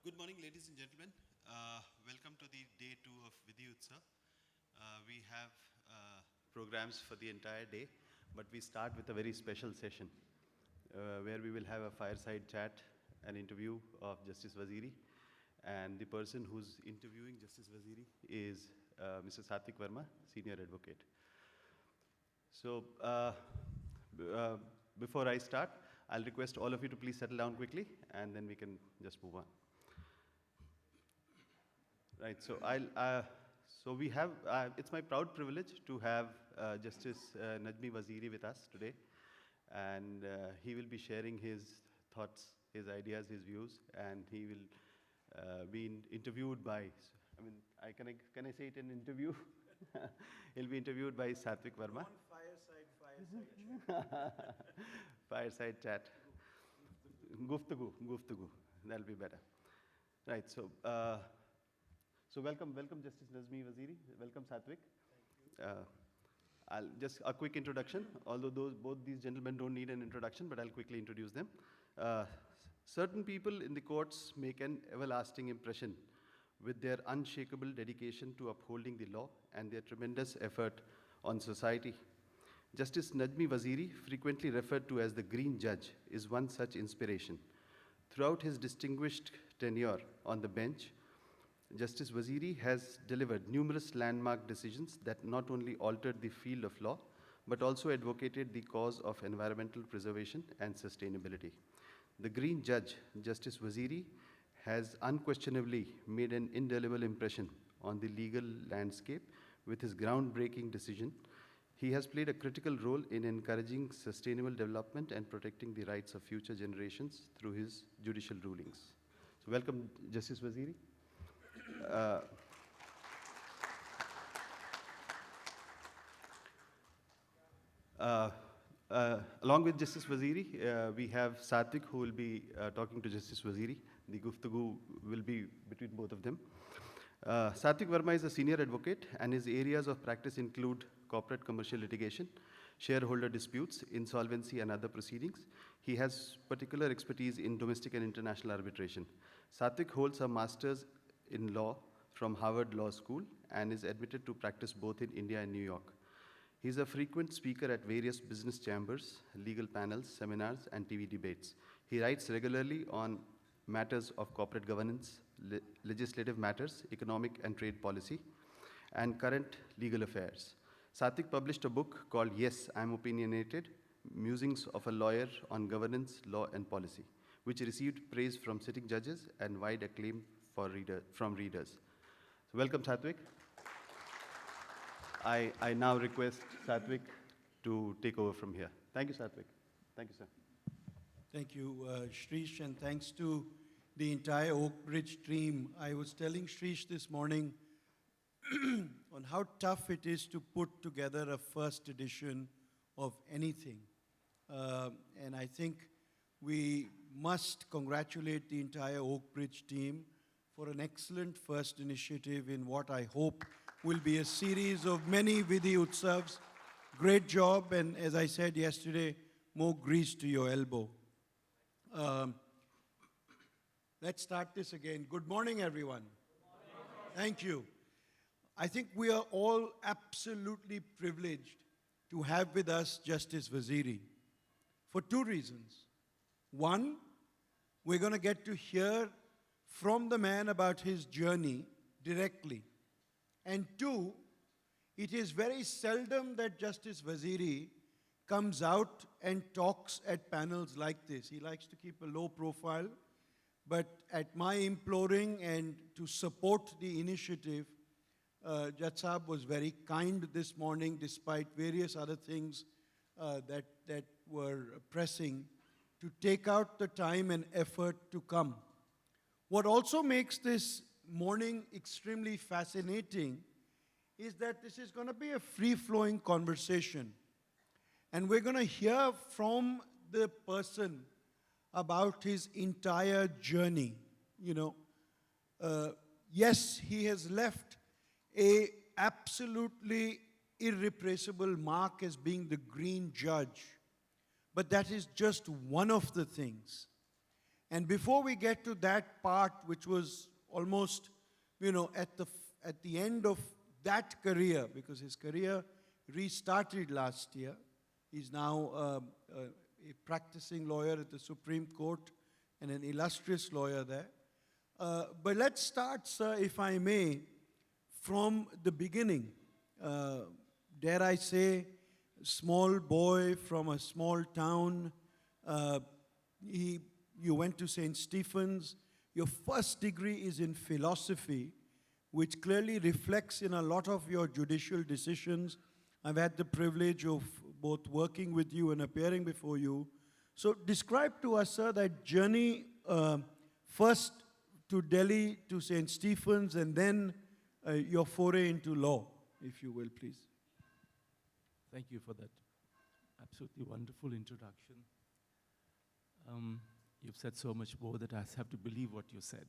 Good morning, ladies and gentlemen. Welcome to the day 2 of Vidhi Utsav. We have programs for the entire day, but we start with a very special session where we will have a fireside chat, an interview of Justice Waziri. And the person who's interviewing Justice Waziri is Mr. Satvik Verma, Senior Advocate. So before I start, I'll request all of you to please settle down quickly, and then we can just move on. Right. So we have. It's my proud privilege to have Justice Najmi Waziri with us today, and he will be sharing his thoughts, his ideas, his views, and he will be interviewed by. Can I say it in interview? He'll be interviewed by Satvik Verma. Fireside chat. Fireside chat. Guftagu. That'll be better. Right. So welcome Justice Najmi Waziri. Welcome Satvik. Thank you. I'll just a quick introduction. Although both these gentlemen don't need an introduction, but I'll quickly introduce them. Certain people in the courts make an everlasting impression with their unshakable dedication to upholding the law and their tremendous effort on society. Justice Najmi Waziri, frequently referred to as the Green Judge, is one such inspiration. Throughout his distinguished tenure on the bench, Justice Waziri has delivered numerous landmark decisions that not only altered the field of law, but also advocated the cause of environmental preservation and sustainability. The Green Judge, Justice Waziri, has unquestionably made an indelible impression on the legal landscape with his groundbreaking decision. He has played a critical role in encouraging sustainable development and protecting the rights of future generations through his judicial rulings. So welcome, Justice Waziri. Along with Justice Waziri, we have Satvik, who will be talking to Justice Waziri. The Guftagu will be between both of them. Satvik Verma is a senior advocate, and his areas of practice include corporate commercial litigation, shareholder disputes, insolvency, and other proceedings. He has particular expertise in domestic and international arbitration. Satvik holds a master's in law from Harvard Law School and is admitted to practice both in India and New York. He's a frequent speaker at various business chambers, legal panels, seminars, and TV debates. He writes regularly on matters of corporate governance, legislative matters, economic and trade policy, and current legal affairs. Satvik published a book called Yes, I'm Opinionated, Musings of a Lawyer on Governance, Law, and Policy, which received praise from sitting judges and wide acclaim from readers. So welcome, Satvik. I now request Satvik to take over from here. Thank you, Satvik. Thank you, sir. Thank you, Shrish, and thanks to the entire Oak Bridge team. I was telling Shrish this morning on how tough it is to put together a first edition of anything. And I think we must congratulate the entire Oak Bridge team for an excellent first initiative in what I hope will be a series of many Vidhi Utsavs. Great job, and as I said yesterday, more grease to your elbow. Let's start this again. Good morning, everyone. Good morning. Thank you. I think we are all absolutely privileged to have with us Justice Waziri for two reasons. One, we're going to get to hear from the man about his journey directly. And two, it is very seldom that Justice Waziri comes out and talks at panels like this. He likes to keep a low profile, but at my imploring and to support the initiative, Judge Saab was very kind this morning despite various other things that were pressing to take out the time and effort to come. What also makes this morning extremely fascinating is that this is going to be a free-flowing conversation. And we're going to hear from the person about his entire journey. Yes, he has left a absolutely irrepressible mark as being the Green Judge. But that is just one of the things. And before we get to that part, which was almost, at the end of that career, because his career restarted last year. He's now a practicing lawyer at the Supreme Court and an illustrious lawyer there. But let's start, sir, if I may, from the beginning. Dare I say, small boy from a small town. You went to St. Stephen's. Your first degree is in philosophy, which clearly reflects in a lot of your judicial decisions. I've had the privilege of both working with you and appearing before you. So describe to us, sir, that journey first to Delhi, to St. Stephen's, and then your foray into law, if you will, please. Thank you for that absolutely wonderful introduction. You've said so much more that I have to believe what you said.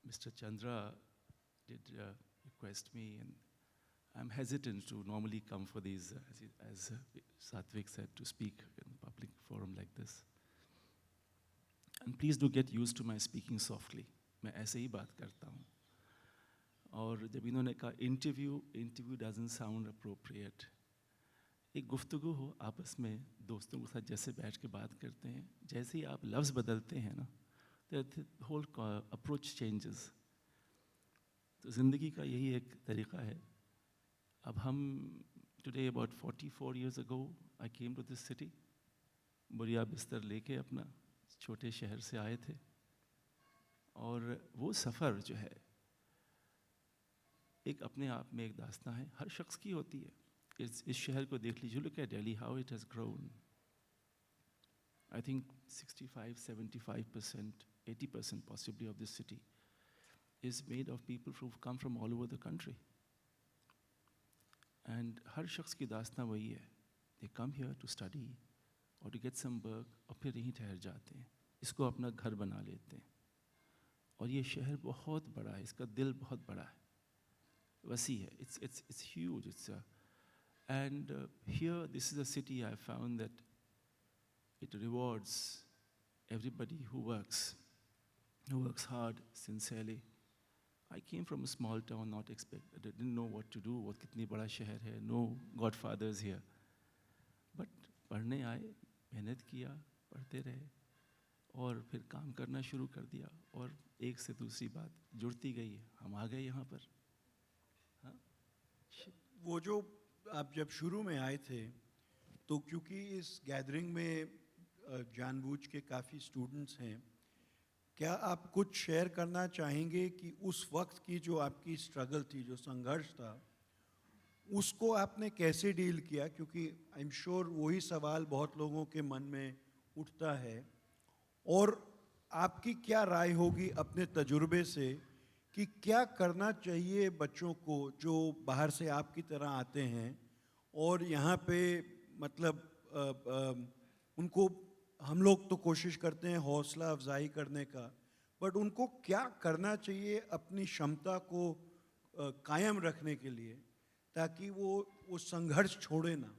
Mr. Chandra did request me, and I'm hesitant to normally come for these, as Satvik said, to speak in a public forum like this. And please do get used to my speaking softly. मैं ऐसे ही बात करता हूँ. और जब इन्होंने कहा interview doesn't sound appropriate. एक गुफ्तगू हो आपस में दोस्तों के साथ जैसे बैठ के बात करते हैं, जैसे ही आप लफ्ज़ बदलते हैं ना, the whole approach changes. तो ज़िंदगी का यही एक तरीक़ा है. अब हम today about 44 years ago I came to this city. बुरिया बिस्तर लेके अपना छोटे शहर से आए थे. और वो सफ़र जो है एक अपने आप में एक दास्तां है, हर शख्स की होती है. इस शहर को देख लीजिए, look at Delhi, how it has grown. I think 65, 75%, 80% possibly of this city is made of people who come from all over the country. And हर शख्स की दास्तां वही है. They come here to study or to get some work और फिर यहीं ठहर जाते हैं. इसको अपना घर बना लेते हैं. और ये शहर बहुत बड़ा है, इसका दिल बहुत बड़ा है, वसी है. It's huge. And here, this is a city I found that it rewards everybody who works hard, sincerely. I came from a small town, I didn't know what to do, what kitni bada shehar hai, no godfathers here. But पढ़ने आए, मेहनत किया, पढ़ते रहे, और फिर काम करना शुरू कर दिया, और एक से दूसरी बात जुड़ती गई. हम आ गए यहाँ पर. हाँ? वो जो आप जब शुरू में आए थे, तो क्योंकि इस गैदरिंग में जानबूझ के काफ़ी स्टूडेंट्स हैं, क्या आप कुछ शेयर करना चाहेंगे कि उस वक्त की जो आपकी स्ट्रगल थी, जो संघर्ष था, उसको आपने कैसे डील किया? क्योंकि आई एम श्योर वही सवाल बहुत लोगों के मन में उठता है. और आपकी क्या राय होगी अपने तजुर्बे से कि क्या करना चाहिए बच्चों को जो बाहर से आपकी तरह आते हैं और यहाँ पे मतलब उनको हम लोग तो कोशिश करते हैं हौसला अफजाई करने का, बट उनको क्या करना चाहिए अपनी क्षमता को कायम रखने के लिए ताकि वो संघर्ष छोड़े ना?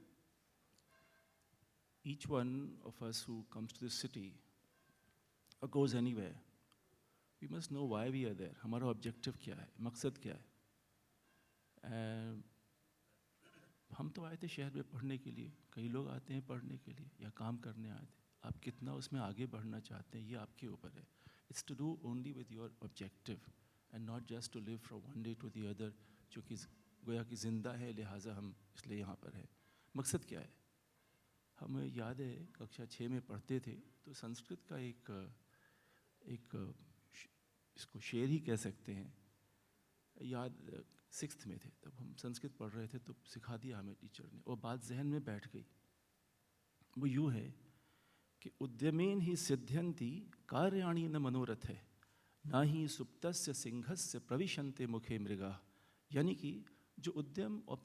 Each one of us who comes to this city or goes anywhere, we must know why we are there. हमारा objective क्या है, मकसद क्या है. हम तो आए थे शहर में पढ़ने के लिए, कई लोग आते हैं पढ़ने के लिए या काम करने आए थे. आप कितना उसमें आगे बढ़ना चाहते हैं ये आपके ऊपर है. It's to do only with your objective and not just to live from one day to the other. चूँकि गोया कि ज़िंदा है लिहाजा हम इसलिए यहाँ पर है. मकसद क्या है? हमें याद है कक्षा 6 में पढ़ते थे तो संस्कृत का एक इसको शेर ही कह सकते हैं, याद 6th में थे तब हम संस्कृत पढ़ रहे थे तो सिखा दिया हमें टीचर ने, और बात जहन में बैठ गई. वो यूँ है कि उद्यमेन ही सिद्ध्यन्ति कार्याणि न मनोरथे ना ही सुप्तस्य सिंहस्य प्रविशन्ते मुखे मृगा. यानी कि जो उद्यम और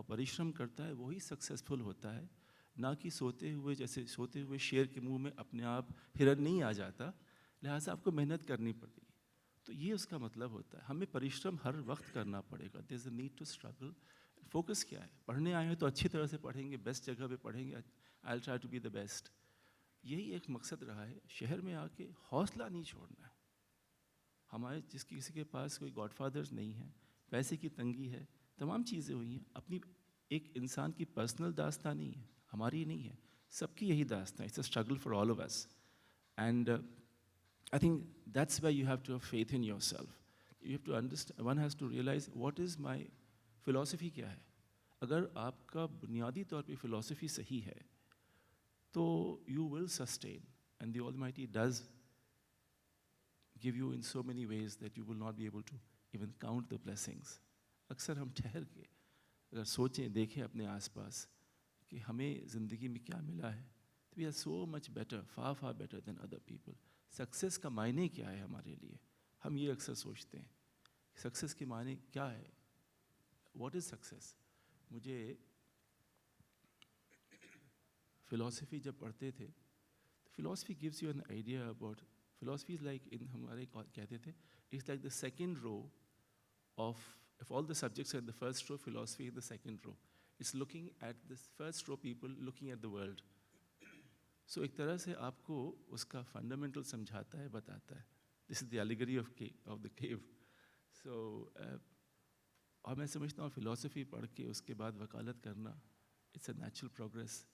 परिश्रम करता है वही सक्सेसफुल होता है, ना कि सोते हुए शेर के मुंह में अपने आप हिरन नहीं आ जाता, लिहाजा आपको मेहनत करनी पड़ेगी. तो ये उसका मतलब होता है. हमें परिश्रम हर वक्त करना पड़ेगा. There is a need to struggle. Focus क्या है? पढ़ने आए हैं तो अच्छी तरह से पढ़ेंगे, बेस्ट जगह पे पढ़ेंगे, I'll try to be the best. यही एक मकसद रहा है, शहर में आके हौसला नहीं छोड़ना है. हमारे किसी के पास कोई गॉडफादर्स नहीं है, पैसे की तंगी है, तमाम चीज़ें हुई हैं. अपनी एक इंसान की पर्सनल दास्तां नहीं है, हमारी नहीं है, सबकी यही दास्तां. It's a struggle for all of us. And I think that's where you have to have faith in yourself. You have to understand, one has to realize what is my philosophy क्या है. अगर आपका बुनियादी तौर पे philosophy सही है, तो you will sustain, and the Almighty does give you in so many ways that you will not be able to even count the blessings. अक्सर हम ठहर के अगर सोचें, देखें अपने आसपास कि हमें ज़िंदगी में क्या मिला है, तो we are so much better, far far better than other people. Success का मायने क्या है हमारे लिए, हम ये अक्सर सोचते हैं सक्सेस के मायने क्या है. What is success. मुझे फिलॉसफी जब पढ़ते थे तो philosophy gives you an idea about, philosophy is like, इन हमारे कहते थे, it's like the second row of, if all the subjects are in the first row, philosophy is the second row. It's looking at the first row people looking at the world. So एक तरह से आपको उसका fundamental समझाता है, बताता है. This is the allegory of the cave. So और मैं समझता हूँ फिलॉसफी पढ़ के उसके बाद वकालत करना, इट्स अ नेचुरल प्रोग्रेस.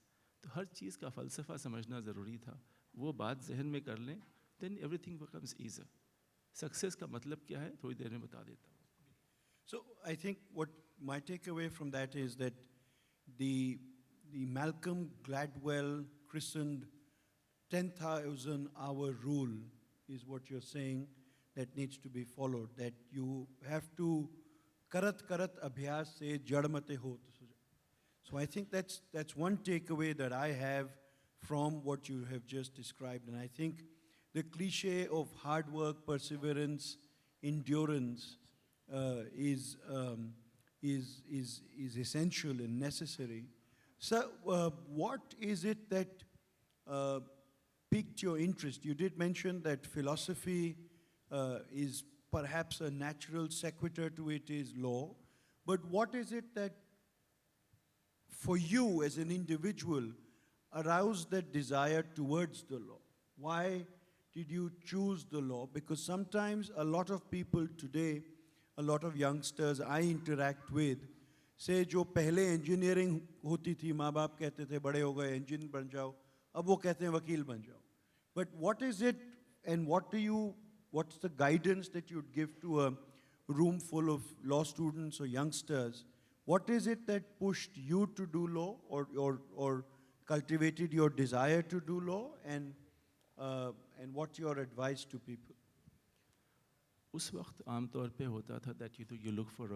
तो हर चीज़ का फ़लसफ़ा समझना ज़रूरी था. वो बात जहन में कर लें, देन एवरीथिंग बिकम्स ईज़र. सक्सेस का मतलब क्या है थोड़ी देर में बता देता हूँ. So I think what my takeaway from that is that the Malcolm Gladwell christened 10,000 hour rule is what you're saying that needs to be followed. That you have to karat abhyas se jad mate hot. So I think that's one takeaway that I have from what you have just described. And I think the cliche of hard work, perseverance, endurance is essential and necessary. So, what is it that piqued your interest? You did mention that philosophy is perhaps a natural sequitur to it is law, but what is it that, for you as an individual, aroused that desire towards the law? Why did you choose the law? Because sometimes a lot of people today, a lot of youngsters I interact with, say जो पहले engineering होती थी, माँ बाप कहते थे बड़े हो गए इंजीनियर बन जाओ, अब वो कहते हैं वकील बन जाओ. But what is it, and what's the guidance that you'd give to a room full of law students or youngsters? What is it that pushed you to do law, or cultivated your desire to do law, and what's your advice to people? उस वक्त आमतौर पे होता था that you look for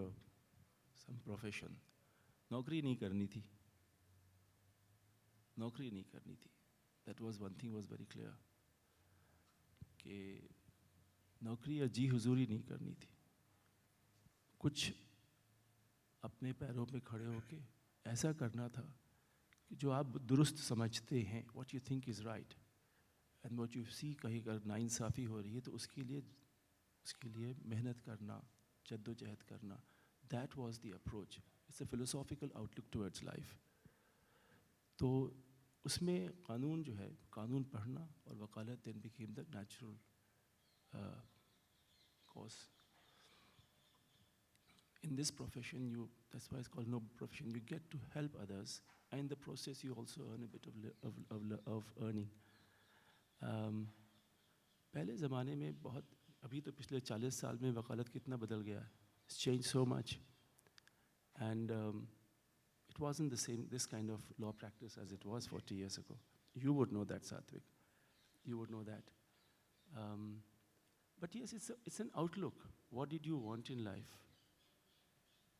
some profession. नौकरी नहीं करनी थी, नौकरी नहीं करनी थी. That was one thing was very clear कि नौकरी या जी हुजूरी नहीं करनी थी. कुछ अपने पैरों पे खड़े होके ऐसा करना था कि जो आप दुरुस्त समझते हैं, what you think is right, and what you see कहीं अगर नाइंसाफ़ी हो रही है तो उसके लिए मेहनत करना, जद्दोजहद करना. That was the approach. It's a philosophical outlook towards life. तो उसमें कानून जो है, कानून पढ़ना और वकालत then became the natural course. In this profession, that's why it's called noble profession. You get to help others, and in the process, you also earn a bit of earning. पहले ज़माने में बहुत, अभी तो पिछले 40 साल में वकालत कितना बदल गया है. It's changed so much, and it wasn't the same, this kind of law practice as it was 40 years ago. You would know that, Satvik. You would know that. But yes, it's an outlook. What did you want in life?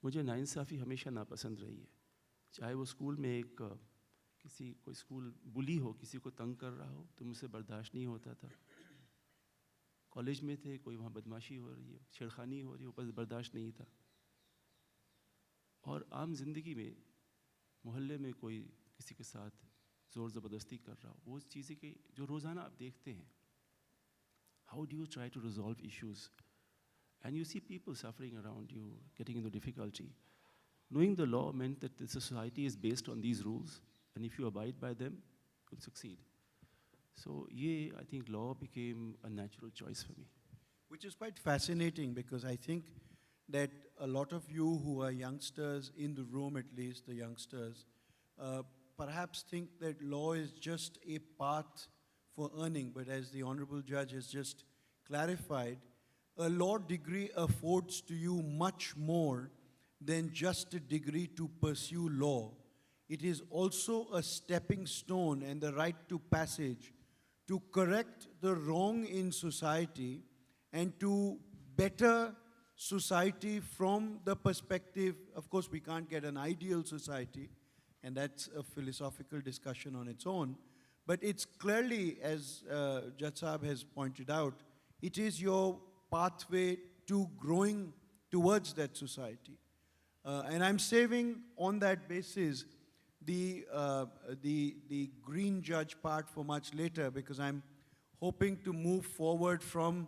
मुझे नाइंसाफ़ी हमेशा नापसंद रही है. चाहे वो school में कोई स्कूल बुली हो, किसी को तंग कर रहा हो, तो मुझसे बर्दाश्त नहीं होता था. कॉलेज में थे, कोई वहाँ बदमाशी हो रही है, छेड़खानी हो रही है, ऊपर बर्दाश्त नहीं था. और आम जिंदगी में मोहल्ले में कोई किसी के साथ ज़ोर ज़बरदस्ती कर रहा हो, वो चीज़ें कि जो रोज़ाना आप देखते हैं. How do you try to resolve issues, and you see people suffering around you, getting into difficulty. Knowing the law meant that the society is based on these rules, and if you abide by them, you'll succeed. So, I think law became a natural choice for me. Which is quite fascinating because I think that a lot of you who are youngsters, in the room at least, the youngsters, perhaps think that law is just a path for earning, but as the Honorable Judge has just clarified, a law degree affords to you much more than just a degree to pursue law. It is also a stepping stone and the right to passage to correct the wrong in society and to better society from the perspective, of course we can't get an ideal society, and that's a philosophical discussion on its own, but it's clearly, as Judge Saab has pointed out, it is your pathway to growing towards that society. And I'm saving on that basis the green judge part for much later because I'm hoping to move forward from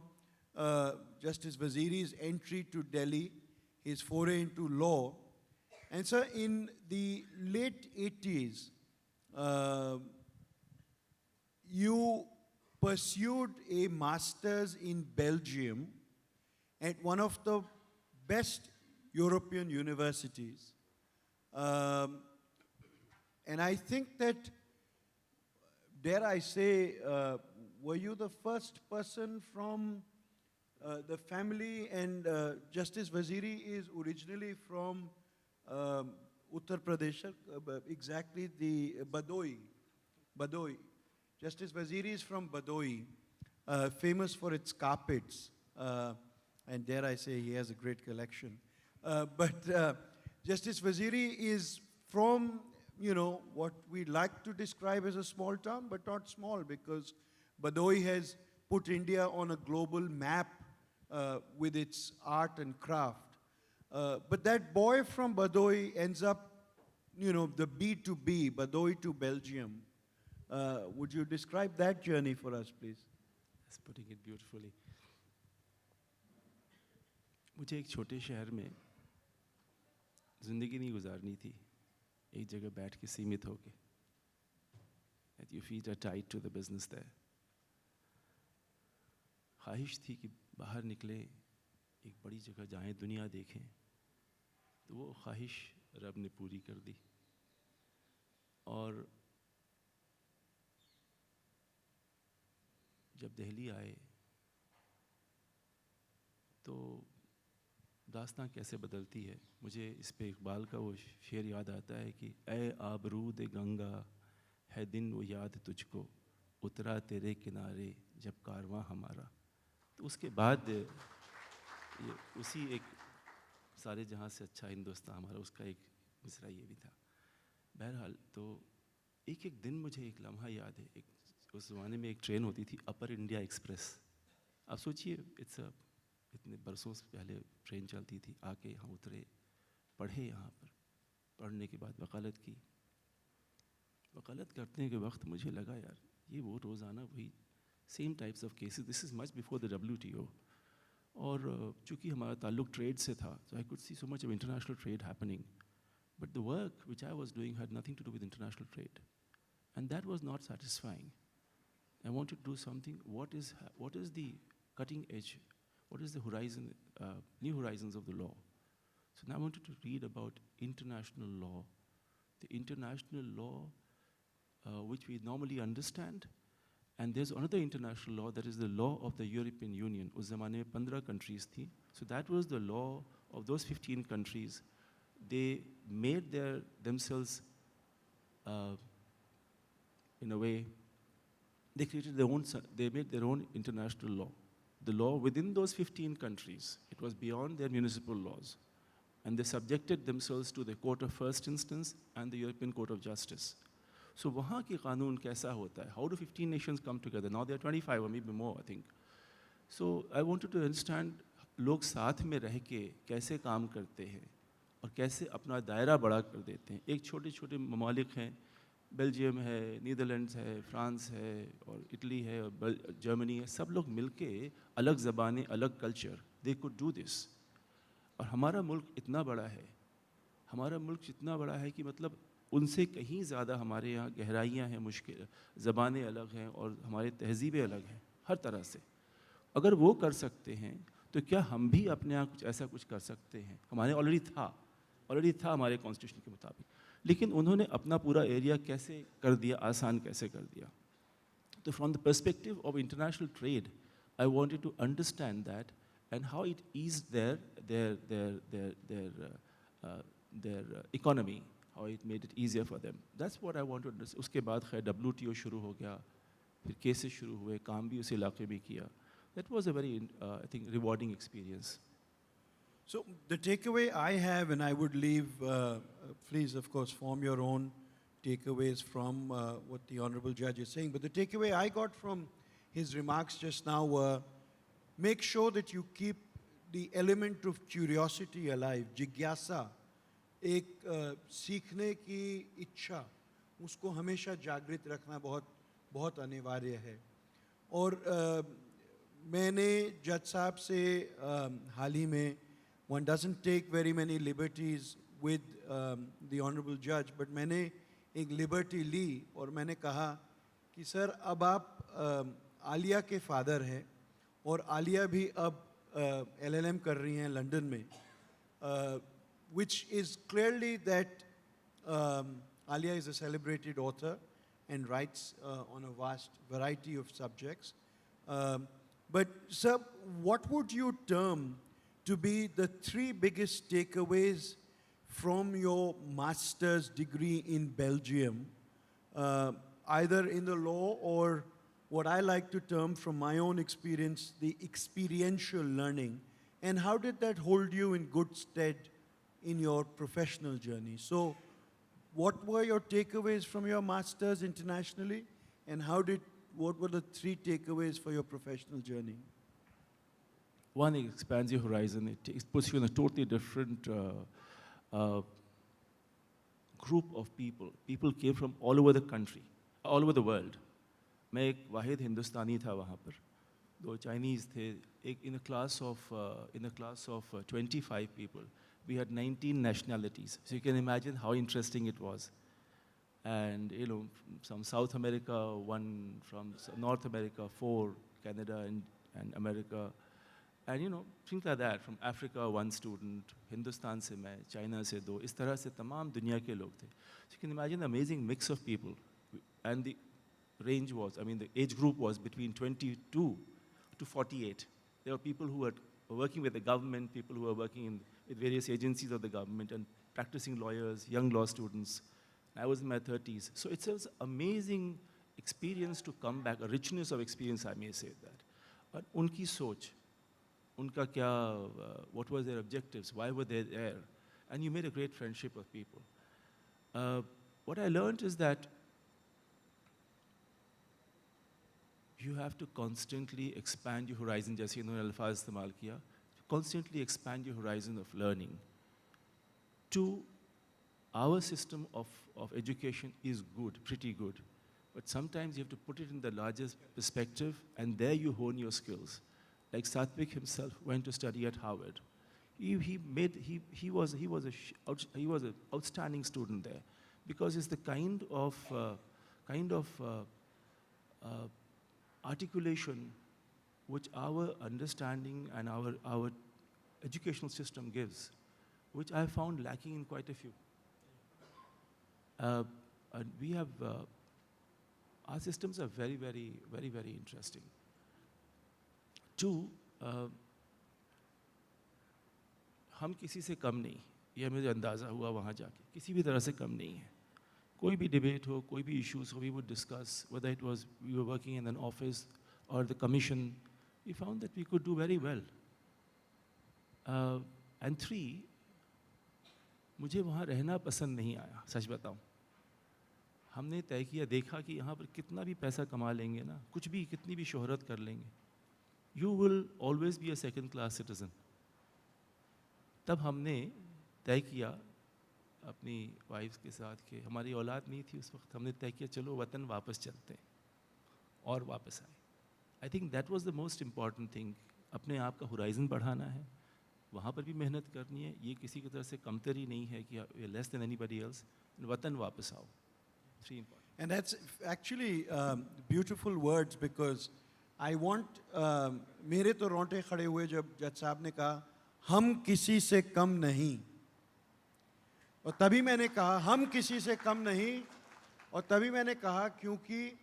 Justice Waziri's entry to Delhi, his foray into law. And so in the late 80s, you pursued a master's in Belgium at one of the best European universities. And I think that, dare I say, were you the first person from the family, and Justice Waziri is originally from Uttar Pradesh, exactly the Badoi. Justice Waziri is from Badoi, famous for its carpets, and dare I say he has a great collection. But Justice Waziri is from, what we like to describe as a small town, but not small because Badoi has put India on a global map with its art and craft. But that boy from Badoi ends up, the B2B, Badoi to Belgium. Would you describe that journey for us, please? That's putting it beautifully. मुझे एक छोटे शहर में ज़िंदगी नहीं गुजारनी थी, एक जगह बैठ के सीमित होके. That your feet are tied to the business there. ख्वाहिश थी कि बाहर निकले, एक बड़ी जगह जाएं, दुनिया देखें. तो वो ख्वाहिश रब ने पूरी कर दी. और जब दिल्ली आए तो दास्तां कैसे बदलती है. मुझे इस पे इकबाल का वो शेर याद आता है कि ऐ आबरूद गंगा है दिन वो याद तुझको, उतरा तेरे किनारे जब कारवां हमारा. तो उसके बाद ये उसी एक सारे जहाँ से अच्छा हिंदुस्तान हमारा, उसका एक मिसरा ये भी था. बहरहाल तो एक एक दिन मुझे एक लम्हा याद है. एक उस ज़माने में एक ट्रेन होती थी, अपर इंडिया एक्सप्रेस. आप सोचिए, इतने बरसों से पहले ट्रेन चलती थी. आके यहाँ उतरे, पढ़े यहाँ पर. पढ़ने के बाद वकालत की. वकालत करने के वक्त मुझे लगा यार ये वो रोज़ाना वही same types of cases. This is much before the WTO. और चूँकि हमारा ताल्लुक ट्रेड से था, so I could see so much of international trade happening. But the work which I was doing had nothing to do with international trade. And that was not satisfying. I wanted to do something, what is the cutting edge, what is the horizon, new horizons of the law. So now I wanted to read about international law, the international law which we normally understand. And there's another international law, that is the law of the European Union. Us zamane mein 15 countries thi. So that was the law of those 15 countries. They made themselves, in a way, they made their own international law. The law within those 15 countries, it was beyond their municipal laws. And they subjected themselves to the Court of First Instance and the European Court of Justice. So वहाँ की कानून कैसा होता है? How do 15 nations come together? Now there are 25 or maybe more, I think. So I wanted to understand लोग साथ में रह के कैसे काम करते हैं और कैसे अपना दायरा बड़ा कर देते हैं. एक छोटे छोटे ममालिक हैं, बेल्जियम है, नीदरलैंड्स है, फ्रांस है और इटली है और जर्मनी है. सब लोग मिलके अलग ज़बानें, अलग culture, they could do this. और हमारा मुल्क इतना बड़ा है, हमारा मुल्क इतना बड़ा है कि मतलब उनसे कहीं ज़्यादा हमारे यहाँ गहराइयाँ हैं, मुश्किल ज़बानें अलग हैं और हमारी तहज़ीबें अलग हैं हर तरह से। अगर वो कर सकते हैं तो क्या हम भी अपने यहाँ कुछ ऐसा कुछ कर सकते हैं? हमारे ऑलरेडी था हमारे कॉन्स्टिट्यूशन के मुताबिक, लेकिन उन्होंने अपना पूरा एरिया कैसे कर दिया, आसान कैसे कर दिया। So from the perspective of international trade, I wanted to understand that and how it eased their economy, how it made it easier for them. That's what I want to understand. उसके बाद खैर WTO शुरू हो गया, फिर cases शुरू हुए, काम भी उस इलाके में किया. That was a very, I think, rewarding experience. So the takeaway I have, and I would leave, please, of course, form your own takeaways from what the Honorable Judge is saying. But the takeaway I got from his remarks just now were, make sure that you keep the element of curiosity alive, jigyasa, एक सीखने की इच्छा, उसको हमेशा जागृत रखना बहुत बहुत अनिवार्य है. और मैंने जज साहब से हाल ही में, one doesn't take very many liberties with the honorable judge, but मैंने एक liberty ली और मैंने कहा कि सर अब आप आलिया के फादर हैं और आलिया भी अब LLM कर रही हैं लंदन में, which is clearly that Alia is a celebrated author and writes on a vast variety of subjects. But sir, what would you term to be the 3 biggest takeaways from your master's degree in Belgium, either in the law or what I like to term from my own experience, the experiential learning, and how did that hold you in good stead in your professional journey? So what were your takeaways from your master's internationally, and what were the 3 takeaways for your professional journey? One, it expands your horizon. It puts you in a totally different group of people. People came from all over the country, all over the world. मैं एक वाहिद हिंदुस्तानी था वहाँ पर, 2 Chinese थे. In a class of 25 people, we had 19 nationalities. So you can imagine how interesting it was. And from South America, 1 from North America, 4, Canada and America. And things like that. From Africa, 1 student, Hindustan se main, China se 2. इस तरह से तमाम दुनिया के लोग थे. So you can imagine the amazing mix of people. And the range was, the age group was between 22 to 48. There were people who were working with the government, people who were working with various agencies of the government and practicing lawyers, young law students. I was in my 30s. So it's an amazing experience to come back, a richness of experience, I may say that. But unki soch, unka kya, what were their objectives, why were they there? And you made a great friendship of people. What I learned is that you have to constantly expand your horizon, जैसे इन्होंने अल्फाज इस्तेमाल किया, constantly expand your horizon of learning. 2, our system of education is good, pretty good, but sometimes you have to put it in the largest perspective, and there you hone your skills. Like Satvik himself went to study at Harvard. He was an outstanding student there, because it's the kind of articulation which our understanding and our educational system gives, which I found lacking in quite a few. And we have, our systems are very, very, very, very interesting. 2, हम किसी से कम नहीं, यह मुझे अंदाज़ा हुआ वहाँ जाके, किसी भी तरह से कम नहीं है. कोई भी debate हो, कोई भी issues हो, we would discuss, whether it was we were working in an office or the commission, we found that we could do very well. And 3, मुझे वहाँ रहना पसंद नहीं आया, सच बताऊँ. हमने तय किया, देखा कि यहाँ पर कितना भी पैसा कमा लेंगे ना, कुछ भी, कितनी भी शोहरत कर लेंगे, you will always be a second class citizen. तब हमने तय किया अपनी वाइफ के साथ कि हमारी औलाद नहीं थी उस वक्त, हमने तय किया चलो वतन वापस चलते हैं, और वापस आए. I think that was the most important thing. अपने आप का होराइजन बढ़ाना है, वहाँ पर भी मेहनत करनी है, ये किसी की तरह से कमतरी नहीं है कि we less than anybody else, वतन वापस आओ. 3 important. And that's actually beautiful words because I want, मेरे तो रोंटे खड़े हुए जब जज साहब ने कहा हम किसी से कम नहीं, और तभी मैंने कहा हम किसी से कम नहीं, और तभी मैंने कहा क्योंकि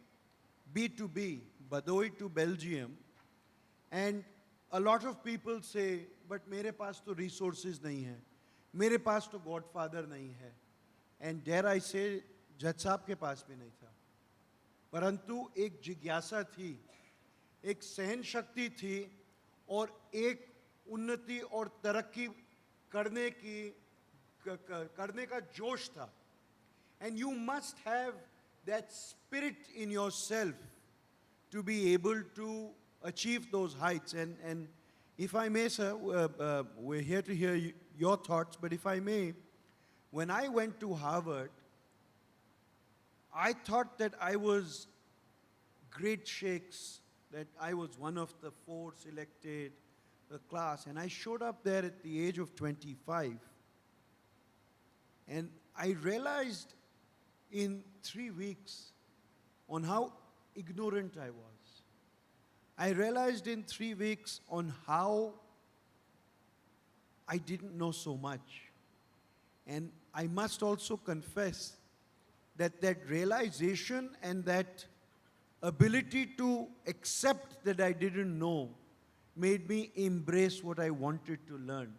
B2B, Badoy to Belgium, and a lot of people say, but मेरे पास तो resources नहीं है, मेरे पास तो Godfather नहीं है, and dare I say, जज साहब के पास भी नहीं था, परंतु एक जिज्ञासा थी, एक सहन शक्ति थी, और एक उन्नति और तरक्की करने का जोश था. And you must have that spirit in yourself to be able to achieve those heights. And if I may, sir, we're here to hear your thoughts, but if I may, when I went to Harvard, I thought that I was great shakes, that I was one of the 4 selected the class, and I showed up there at the age of 25, and I realized in 3 weeks on how ignorant I was. I realized in 3 weeks on how I didn't know so much. And I must also confess that that realization and that ability to accept that I didn't know made me embrace what I wanted to learn.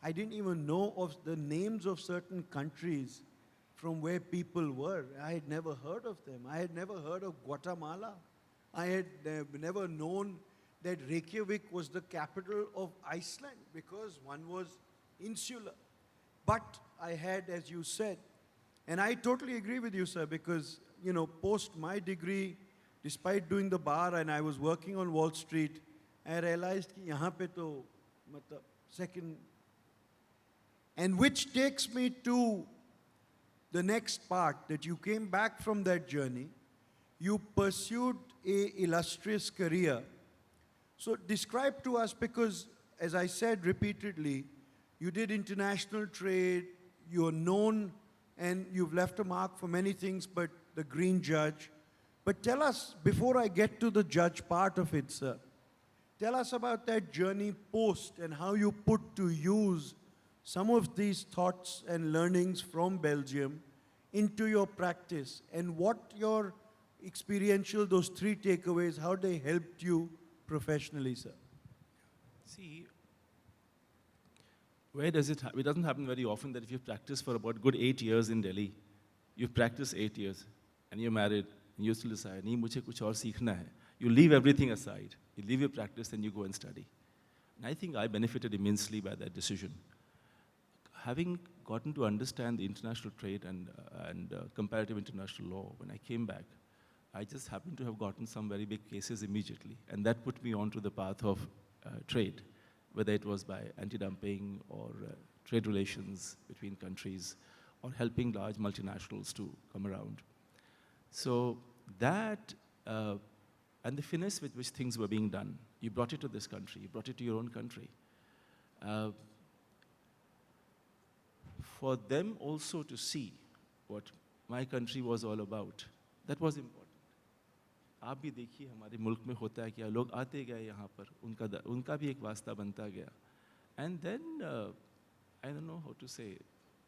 I didn't even know of the names of certain countries from where people were. I had never heard of them. I had never heard of Guatemala. I had never known that Reykjavik was the capital of Iceland because one was insular. But I had, as you said, and I totally agree with you, sir, because, you know, post my degree, despite doing the bar and I was working on Wall Street, I realized कि यहाँ पे तो मतलब second, and which takes me to the next part, that you came back from that journey, you pursued a illustrious career. So describe to us, because as I said repeatedly, you did international trade, you're known and you've left a mark for many things, but the Green Judge. But tell us, before I get to the judge part of it, sir, tell us about that journey post and how you put to use some of these thoughts and learnings from Belgium into your practice, and what your experiential, those 3 takeaways, how they helped you professionally, sir. See, where does it happen? It doesn't happen very often that if you practice for about good 8 years in Delhi, you've practiced 8 years, and you're married, and you still decide, nahi, mujhe kuch aur seekhna hai. You leave everything aside. You leave your practice, and you go and study. And I think I benefited immensely by that decision. Having gotten to understand the international trade and comparative international law, when I came back, I just happened to have gotten some very big cases immediately. And that put me onto the path of trade, whether it was by anti-dumping or trade relations between countries, or helping large multinationals to come around. So that, and the finesse with which things were being done, you brought it to this country, you brought it to your own country. For them also to see what my country was all about, that was important. आप भी देखिए हमारे मुल्क में होता है क्या, लोग आते गए यहाँ पर, उनका भी एक वास्ता बनता गया. And then, I don't know how to say,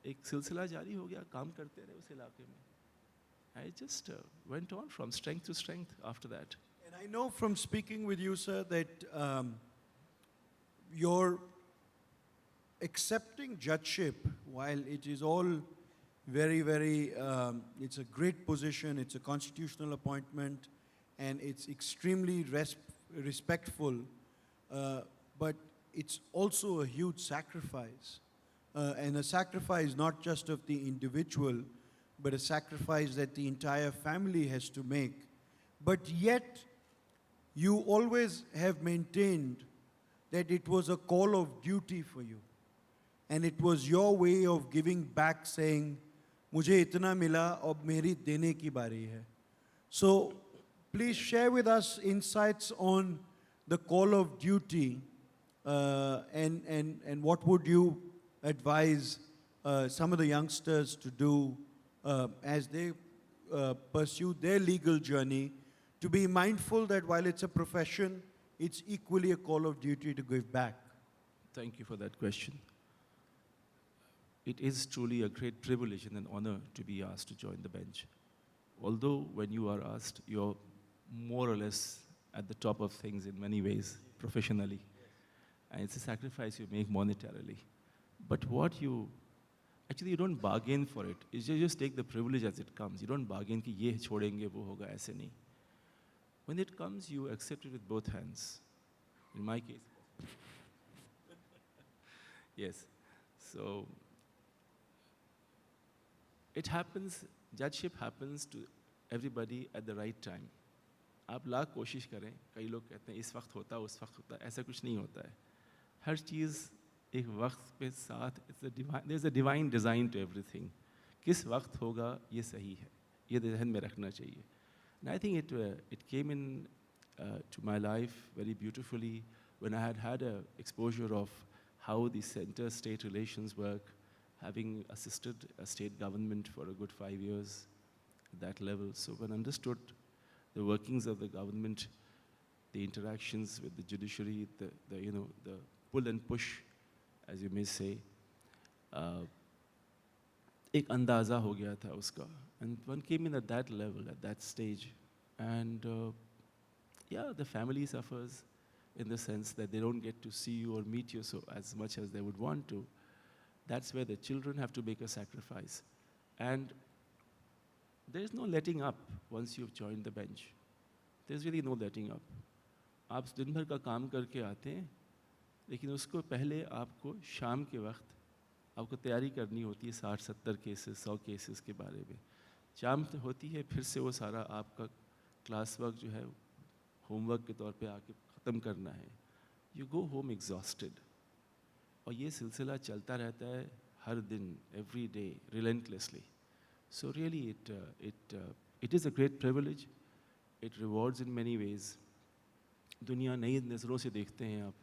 एक सिलसिला जारी हो गया, काम करते रहे उस इलाके में. I just went on from strength to strength after that. And I know from speaking with you, sir, that your accepting judgeship, while it is all very, very, it's a great position, it's a constitutional appointment, and it's extremely respectful, but it's also a huge sacrifice. And a sacrifice not just of the individual, but a sacrifice that the entire family has to make. But yet, you always have maintained that it was a call of duty for you. And it was your way of giving back, saying, "Mujhe itna mila, ab meri dene ki bari hai." So, please share with us insights on the call of duty and what would you advise some of the youngsters to do as they pursue their legal journey, to be mindful that while it's a profession, it's equally a call of duty to give back? Thank you for that question. It is truly a great privilege and an honor to be asked to join the bench. Although when you are asked, you're more or less at the top of things in many ways, professionally. And it's a sacrifice you make monetarily. But actually you don't bargain for it. You just take the privilege as it comes. You don't bargain कि ये छोड़ेंगे वो होगा, ऐसे नहीं. When it comes, you accept it with both hands. In my case. Yes. So it happens, judgeship happens to everybody at the right time. आप लाख कोशिश करें, कई लोग कहते हैं इस वक्त होता है, उस वक्त होता है, ऐसा कुछ नहीं होता है. हर चीज़ एक वक्त पे साथ, there's a divine design to everything. किस वक्त होगा ये सही है, ये ध्यान में रखना चाहिए. And I think it came in to my life very beautifully when I had a exposure of how the center-state relations work, having assisted a state government for a good 5 years at that level. So when I understood the workings of the government, the interactions with the judiciary, the pull and push, as you may say, एक अंदाज़ा हो गया था उसका. And one came in at that level, at that stage. And yeah, the family suffers in the sense that they don't get to see you or meet you so as much as they would want to. That's where the children have to make a sacrifice. And there's no letting up once you've joined the bench. There's really no letting up. आप दिन भर का काम करके आते हैं, लेकिन उसको पहले आपको शाम के वक्त आपको तैयारी करनी होती है 60-70 केसेस 100 केसेस के बारे में. शाम होती है, फिर से वो सारा आपका क्लास वर्क जो है होमवर्क के तौर पे आके ख़त्म करना है. You go home exhausted. और ये सिलसिला चलता रहता है हर दिन, every day, relentlessly. So really it is a great privilege. It rewards in many ways. दुनिया नई नज़रों से देखते हैं आप.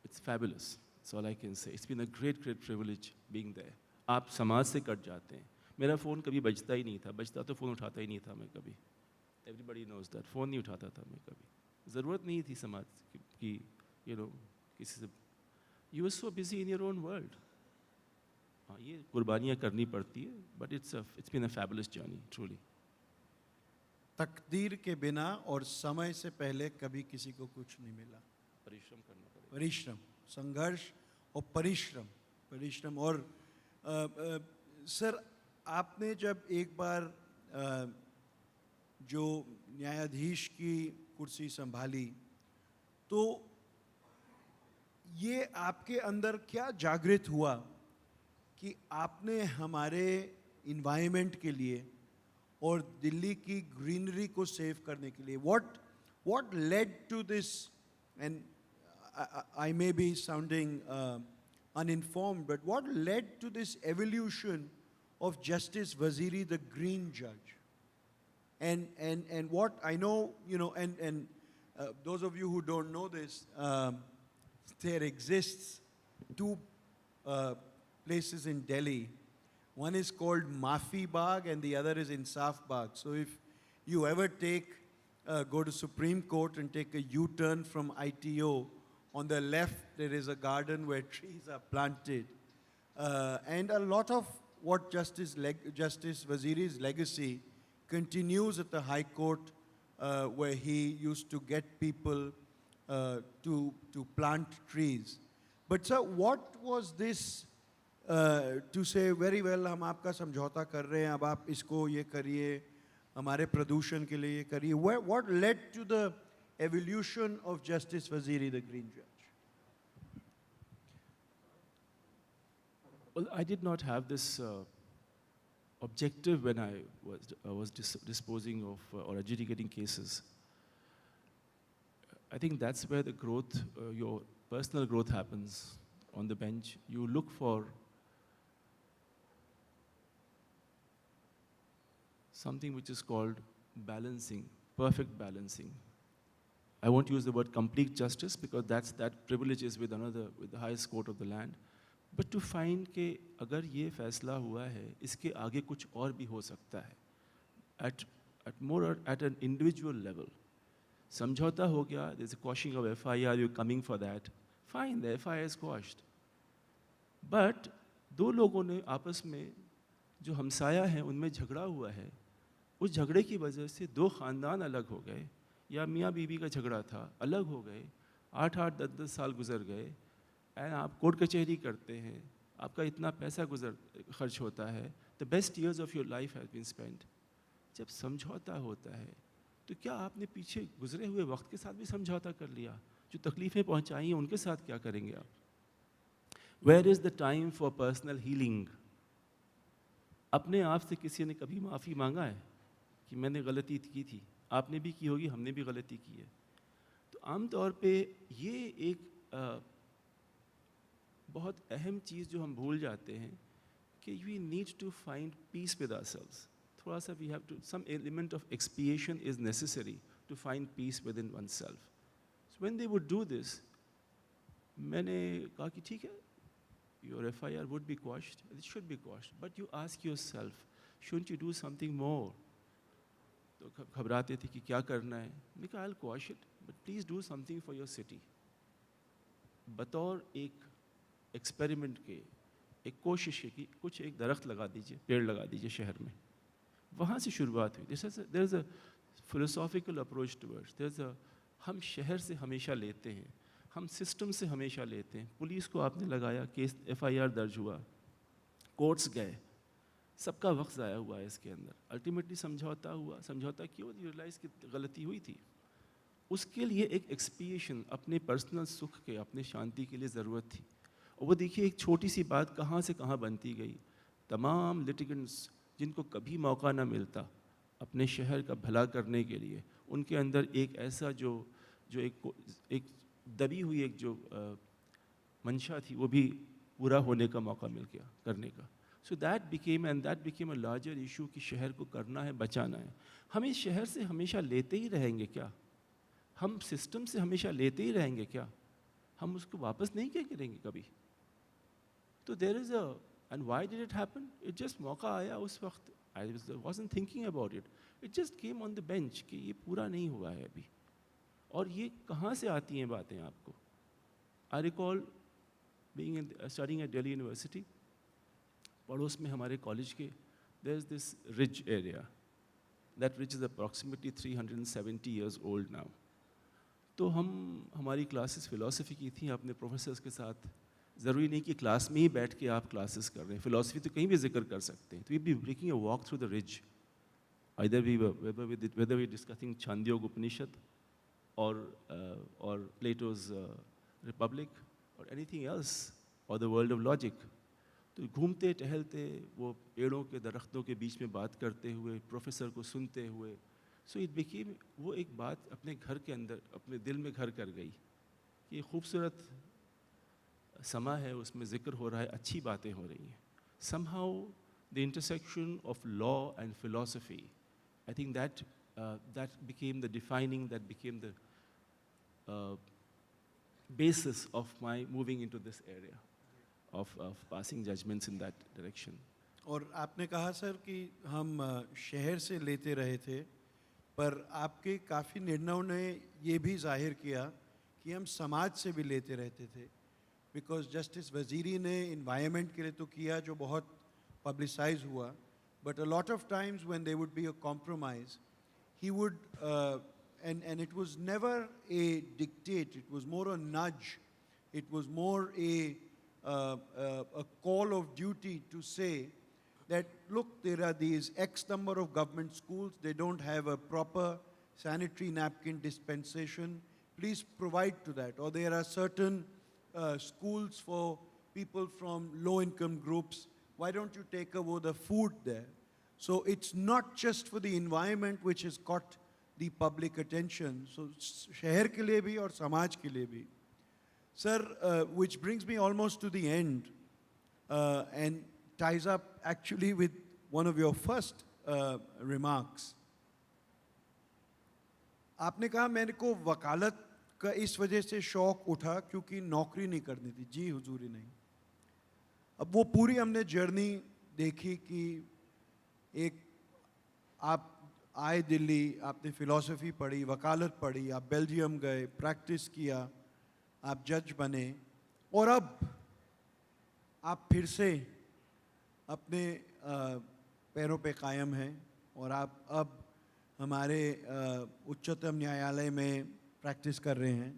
It's fabulous. That's all I can say. It's been a great privilege being there. आप समाज से कट जाते हैं. मेरा फ़ोन कभी बजता ही नहीं था. बजता तो फ़ोन उठाता ही नहीं था मैं कभी. Everybody knows that. फ़ोन नहीं उठाता था मैं कभी. ज़रूरत नहीं थी समाज की, किसी से. You were so busy in your own world. हाँ, ये कुर्बानियाँ करनी पड़ती है. But it's been a fabulous journey, truly. तकदीर के बिना और समय से पहले कभी किसी को कुछ नहीं मिला. परिश्रम करना पड़ेगा. परिश्रम, संघर्ष और परिश्रम. और सर, आपने जब एक बार जो न्यायाधीश की कुर्सी संभाली, तो ये आपके अंदर क्या जागृत हुआ कि आपने हमारे इन्वायरमेंट के लिए और दिल्ली की ग्रीनरी को सेव करने के लिए, what led to this? And I may be sounding uninformed, but what led to this evolution of Justice Waziri, the Green Judge? And what I know, and those of you who don't know this, there exists two places in Delhi. One is called Mafi Bagh and the other is Insaf Bagh. So if you ever go to Supreme Court and take a U-turn from ITO, on the left there is a garden where trees are planted. And a lot of what Justice Waziri's legacy continues at the High Court, where he used to get people to plant trees. But sir, what was this to say, very well, हम आपका समझौता कर रहे हैं, अब आप इसको ये करिए, हमारे प्रदूषण के लिए ये करिए. What led to the evolution of Justice Waziri, the Green Judge? Well, I did not have this objective when I was disposing of or adjudicating cases. I think that's where the growth, your personal growth happens on the bench. You look for something which is called balancing, perfect balancing. I won't use the word complete justice because that privilege is with the highest court of the land. But to find कि अगर ये फैसला हुआ है, इसके आगे कुछ और भी हो सकता है. At more or at an individual level. समझौता हो गया, there's a quashing of FIR, you're coming for that. Fine, the FIR is quashed. But दो लोगों ने आपस में जो हमसाया है उनमें झगड़ा हुआ है, उस झगड़े की वजह से दो ख़ानदान अलग हो गए, या मियाँ बीवी का झगड़ा था, अलग हो गए, 8-8, 10-10 साल गुजर गए, एंड आप कोर्ट कचहरी करते हैं, आपका इतना पैसा खर्च होता है, the best years of your life has been spent. जब समझौता होता है तो क्या आपने पीछे गुजरे हुए वक्त के साथ भी समझौता कर लिया? जो तकलीफ़ें पहुंचाई हैं उनके साथ क्या करेंगे आप? Where is the time for personal healing? अपने आप से किसी ने कभी माफ़ी मांगा है कि मैंने गलती की थी? आपने भी की होगी, हमने भी गलती की है. तो आम तौर पे ये एक बहुत अहम चीज़ जो हम भूल जाते हैं कि we need to find peace with ourselves. थोड़ा सा we have to, some element of expiation is necessary to find peace within oneself. So when they would do this, मैंने कहा कि ठीक है, your FIR would be quashed, it should be quashed, but you ask yourself, shouldn't you do something more? तो घबराते थे कि क्या करना है. मैंने कहा I'll quash it, but please do something for your city. बतौर एक एक्सपेरिमेंट के, एक कोशिश है कि कुछ एक दरख्त लगा दीजिए, पेड़ लगा दीजिए शहर में. वहाँ से शुरुआत हुई. There is a philosophical approach towards. हम शहर से हमेशा लेते हैं, हम सिस्टम से हमेशा लेते हैं. पुलिस को आपने लगाया, केस FIR दर्ज हुआ, कोर्ट्स गए, सबका वक्त ज़ाया हुआ है इसके अंदर. अल्टीमेटली समझौता हुआ. समझौता क्यों? रियलाइज़ कि गलती हुई थी. उसके लिए एक एक्सपिएशन, अपने पर्सनल सुख के, अपने शांति के लिए ज़रूरत थी. और वो देखिए एक छोटी सी बात कहाँ से कहाँ बनती गई. तमाम लिटिगेंट्स जिनको कभी मौका ना मिलता अपने शहर का भला करने के लिए, उनके अंदर एक ऐसा जो एक दबी हुई एक जो मंशा थी, वो भी पूरा होने का मौका मिल गया करने का. So that became a larger issue कि शहर को करना है, बचाना है. हम इस शहर से हमेशा लेते ही रहेंगे क्या? हम सिस्टम से हमेशा लेते ही रहेंगे क्या? हम उसको वापस नहीं क्या करेंगे कभी? तो there is a, and why did it happen? It just मौका आया उस वक्त. I wasn't thinking about it. It just came on the bench कि ये पूरा नहीं हुआ है अभी. और ये कहाँ से आती हैं बातें आपको? I recall being studying at Delhi university, पड़ोस में हमारे कॉलेज के there is this ridge area. That ridge is approximately 370 years old now. तो हमारी क्लासेस फ़िलासफ़ी की थी अपने प्रोफेसर्स के साथ. ज़रूरी नहीं कि क्लास में ही बैठ के आप क्लासेस कर रहे हैं, फ़िलासफ़ी तो कहीं भी जिक्र कर सकते हैं. तो we be taking a walk through the ridge, whether we discussing Chandogya Upanishad or Plato's Republic or anything else, or the world of logic. तो घूमते टहलते वो पेड़ों के दरख्तों के बीच में बात करते हुए, प्रोफेसर को सुनते हुए, सो इट बिकेम, वो एक बात अपने घर के अंदर, अपने दिल में घर कर गई कि ये खूबसूरत समा है, उसमें जिक्र हो रहा है, अच्छी बातें हो रही हैं. Somehow the intersection of law and philosophy, I think that became the defining, that became the basis of my moving into this area of passing judgments in that direction. और आपने कहा सर कि हम शहर से लेते रहे थे, पर आपके काफ़ी निर्णयों ने ये भी जाहिर किया कि हम समाज से भी लेते रहते थे. बिकॉज जस्टिस वज़ीरी ने इन्वायरमेंट के लिए तो किया जो बहुत पब्लिसाइज हुआ, but a lot of times when there would be a compromise, he would and it was never a dictate, it was more a nudge, it was more a call of duty to say that look, there are these X number of government schools, they don't have a proper sanitary napkin dispensation, please provide to that. Or there are certain schools for people from low income groups, why don't you take over the food there? So it's not just for the environment which has caught the public attention, so शहर के लिए भी और समाज के लिए भी. Sir, which brings me almost to the end and ties up actually with one of your first remarks. आपने कहा मेरे को वकालत का इस वजह से शौक उठा क्योंकि नौकरी नहीं करनी थी। जी हुजूरी नहीं। अब वो पूरी हमने जर्नी देखी कि एक आप आए दिल्ली, आपने फ़िलॉसफ़ी पढ़ी, वकालत पढ़ी, आप बेल्जियम गए, प्रैक्टिस किया, आप जज बने और अब आप फिर से अपने पैरों पे कायम हैं और आप अब हमारे उच्चतम न्यायालय में प्रैक्टिस कर रहे हैं,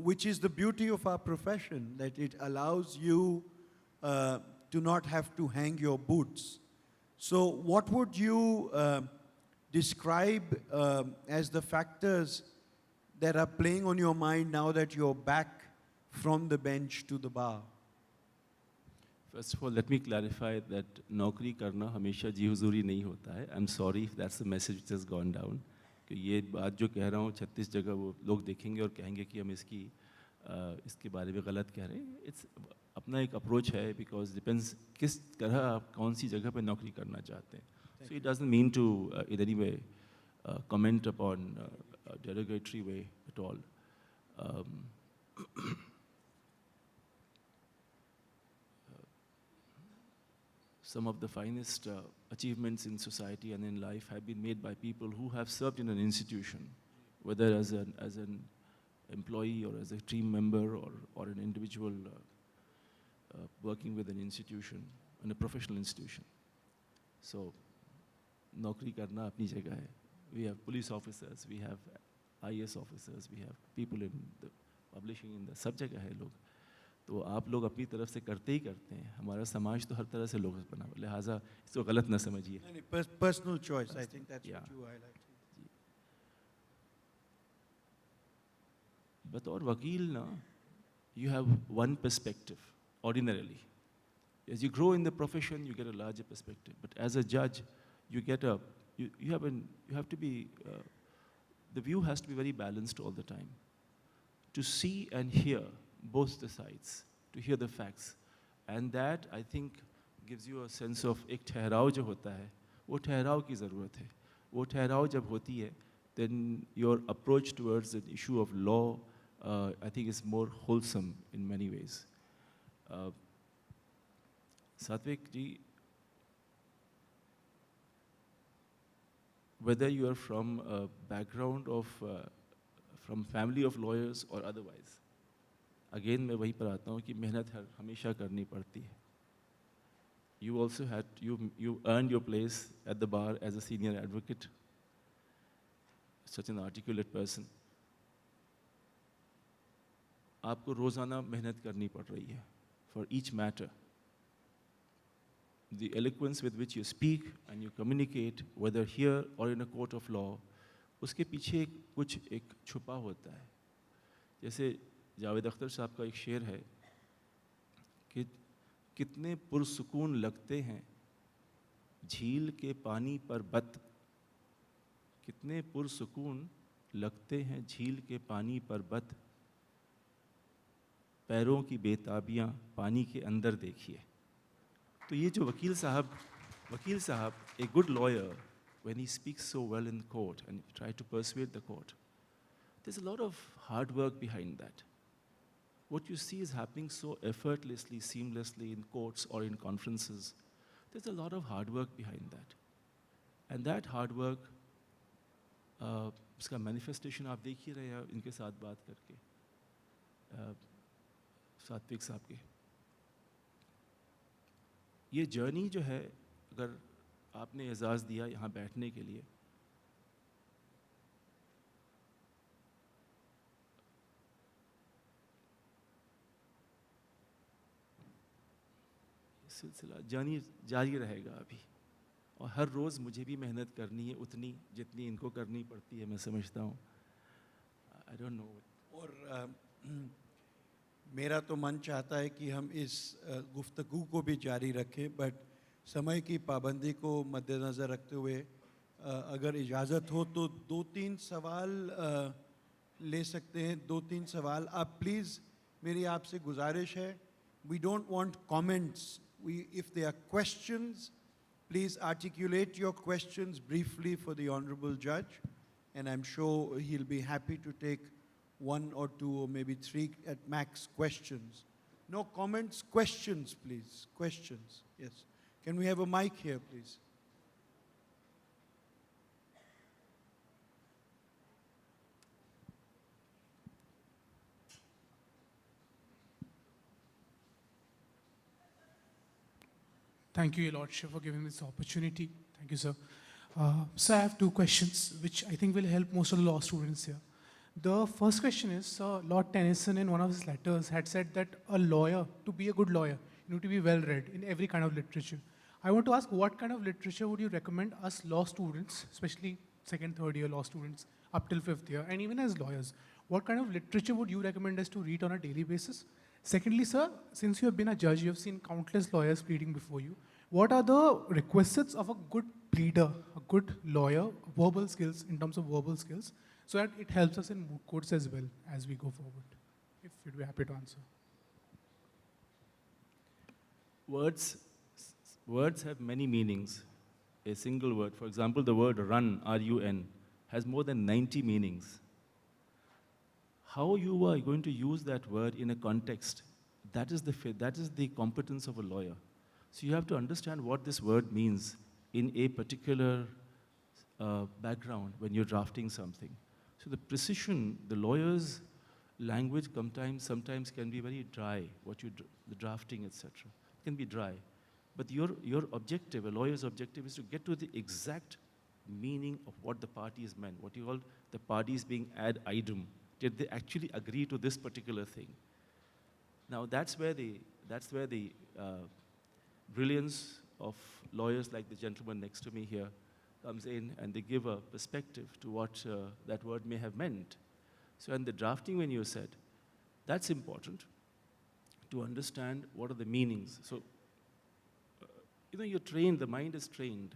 which is the beauty of our profession, that it allows you to not have to hang your boots. So what would you describe as the factors that are playing on your mind now that you're back from the bench to the bar? First of all, let me clarify that नौकरी करना हमेशा जी हुजूरी नहीं होता है. I'm sorry if that's the message which has gone down. कि ये बात जो कह रहा हूँ 36 जगह वो लोग देखेंगे और कहेंगे कि हम इसके बारे में गलत कह रहे हैं. It's अपना एक अप्रोच है because depends किस तरह आप कौन सी जगह पे नौकरी करना चाहते हैं. So it doesn't mean to in any way comment upon a derogatory way at all. Some of the finest achievements in society and in life have been made by people who have served in an institution, whether as an employee or as a team member or an individual working with an institution, in a professional institution. So, नौकरी करना अपनी जगह है. We have police officers, we have IAS officers, we have people in the publishing in the सब जगह है लोग. तो आप लोग अपनी तरफ से करते ही करते हैं. हमारा समाज तो हर तरह से लोग बना हुआ, लिहाजा इसको गलत न समझिए. Personal choice, I think that's Yeah. what you highlighted. बतौर वकील ना, you have one perspective ordinarily. As you grow in the profession, you get a larger perspective. But as a judge, you have to be, the view has to be very balanced all the time. To see and hear both the sides, to hear the facts. And that, I think, gives you a sense of एक ठहराव जो होता है, वो ठहराव की ज़रूरत है. वो ठहराव जब होती है, then your approach towards the issue of law, I think is more wholesome in many ways. Satvik ji, whether you are from a background of, from family of lawyers or otherwise, again मैं वही पर आता हूँ कि मेहनत हमेशा करनी पड़ती है. You also you earned your place at the bar as a senior advocate, such an articulate person. आपको रोज़ाना मेहनत करनी पड़ रही है for each matter. The eloquence with which you speak and you communicate, whether here or in a court of law, उसके पीछे कुछ एक छुपा होता है. जैसे जावेद अख्तर साहब का एक शेर है कि कितने पुरसुकून लगते हैं झील के पानी पर बत, कितने पुरसुकून लगते हैं झील के पानी पर बत, पैरों की बेताबियां पानी के अंदर देखिए. तो ये जो वकील साहब, a good lawyer, when he speaks so well in court and try to persuade the court, there's a lot of hard work behind that. What you see is happening so effortlessly, seamlessly in courts or in conferences. There's a lot of hard work behind that. And that hard work, उसका manifestation आप देख ही रहे हैं इनके साथ बात करके, सात्विक साहब के. ये जर्नी जो है, अगर आपने एजाज़ दिया यहाँ बैठने के लिए, सिलसिला जारी रहेगा अभी. और हर रोज़ मुझे भी मेहनत करनी है उतनी जितनी इनको करनी पड़ती है, मैं समझता हूँ. I don't know. और मेरा तो मन चाहता है कि हम इस गुफ्तगू को भी जारी रखें, बट समय की पाबंदी को मद्देनज़र रखते हुए अगर इजाज़त हो तो 2-3 सवाल ले सकते हैं. 2-3 सवाल आप प्लीज़, मेरी आपसे गुजारिश है, we don't want comments. If there are questions, please articulate your questions briefly for the Honorable Judge. and I'm sure he'll be happy to take one or two or maybe three at max questions. No comments, questions, please. Questions, yes. Can we have a mic here, please? Thank you, Your Lordship, for giving this opportunity. Thank you, sir. So I have two questions, which I think will help most of the law students here. The first question is, Lord Tennyson in one of his letters had said that a lawyer, to be a good lawyer, you need to be well-read in every kind of literature. I want to ask, what kind of literature would you recommend us law students, especially second, third year law students, up till fifth year, and even as lawyers, what kind of literature would you recommend us to read on a daily basis? Secondly, sir, since you have been a judge, you have seen countless lawyers pleading before you. What are the requisites of a good pleader, a good lawyer, verbal skills, in terms of verbal skills, so that it helps us in moot courts as well as we go forward? If you'd be happy to answer. Words have many meanings. A single word, for example, the word run, R-U-N, has more than 90 meanings. How you are going to use that word in a context, that is the competence of a lawyer. So you have to understand what this word means in a particular background when you're drafting something. So the precision, the lawyer's language sometimes can be very dry, the drafting, etc. can be dry. But your objective, a lawyer's objective, is to get to the exact meaning of what the party has meant, what you call the parties being ad idem. Did they actually agree to this particular thing? Now that's where the brilliance of lawyers like the gentleman next to me here comes in, and they give a perspective to what that word may have meant. So in the drafting, when you said, that's important to understand what are the meanings. So, you're trained, the mind is trained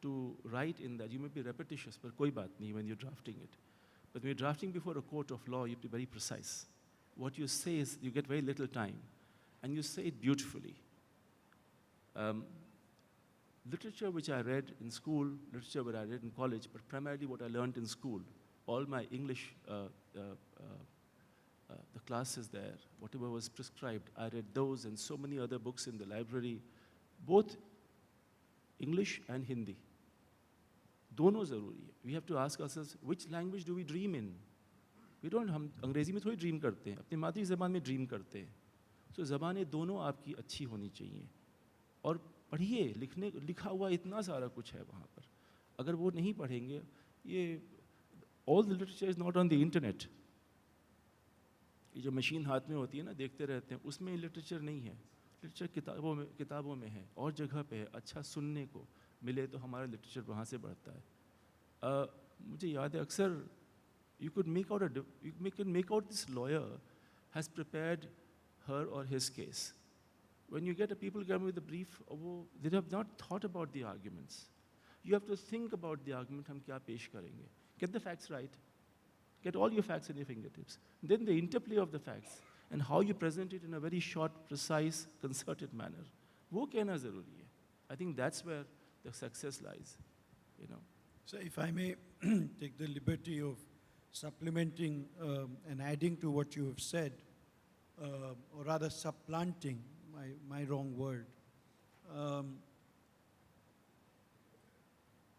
to write in that. You may be repetitious, but koi baat nahi when you're drafting it. But when you're drafting before a court of law, you have to be very precise. What you say is, you get very little time, and you say it beautifully. Literature which I read in school, literature which I read in college, but primarily what I learned in school, all my English, the classes there, whatever was prescribed, I read those and so many other books in the library, both English and Hindi. दोनों ज़रूरी है. We have to ask ourselves, which language do we dream in? We don't, हम अंग्रेज़ी में थोड़ी dream करते हैं, अपनी मातृ ज़बान में ड्रीम करते हैं. So ज़बानें दोनों आपकी अच्छी होनी चाहिए. और पढ़िए, लिखा हुआ इतना सारा कुछ है वहाँ पर. अगर वो नहीं पढ़ेंगे, ये all the literature is not on the internet. ये जो मशीन हाथ में होती है ना, देखते रहते हैं, उसमें लिटरेचर नहीं है. लिटरेचर किताबों में है और जगह पे है. अच्छा सुनने को मिले तो हमारा लिटरेचर वहाँ से बढ़ता है. मुझे याद है अक्सर you can make out this lawyer has prepared her or his case. When you get a people come with a brief, they have not thought about the arguments. You have to think about the argument, हम क्या पेश करेंगे. Get the facts right. Get all your facts in your fingertips. Then the interplay of the facts and how you present it in a very short, precise, concerted manner. वो कहना ज़रूरी है. I think that's where the success lies, So if I may take the liberty of supplementing and adding to what you have said, or rather supplanting, my wrong word.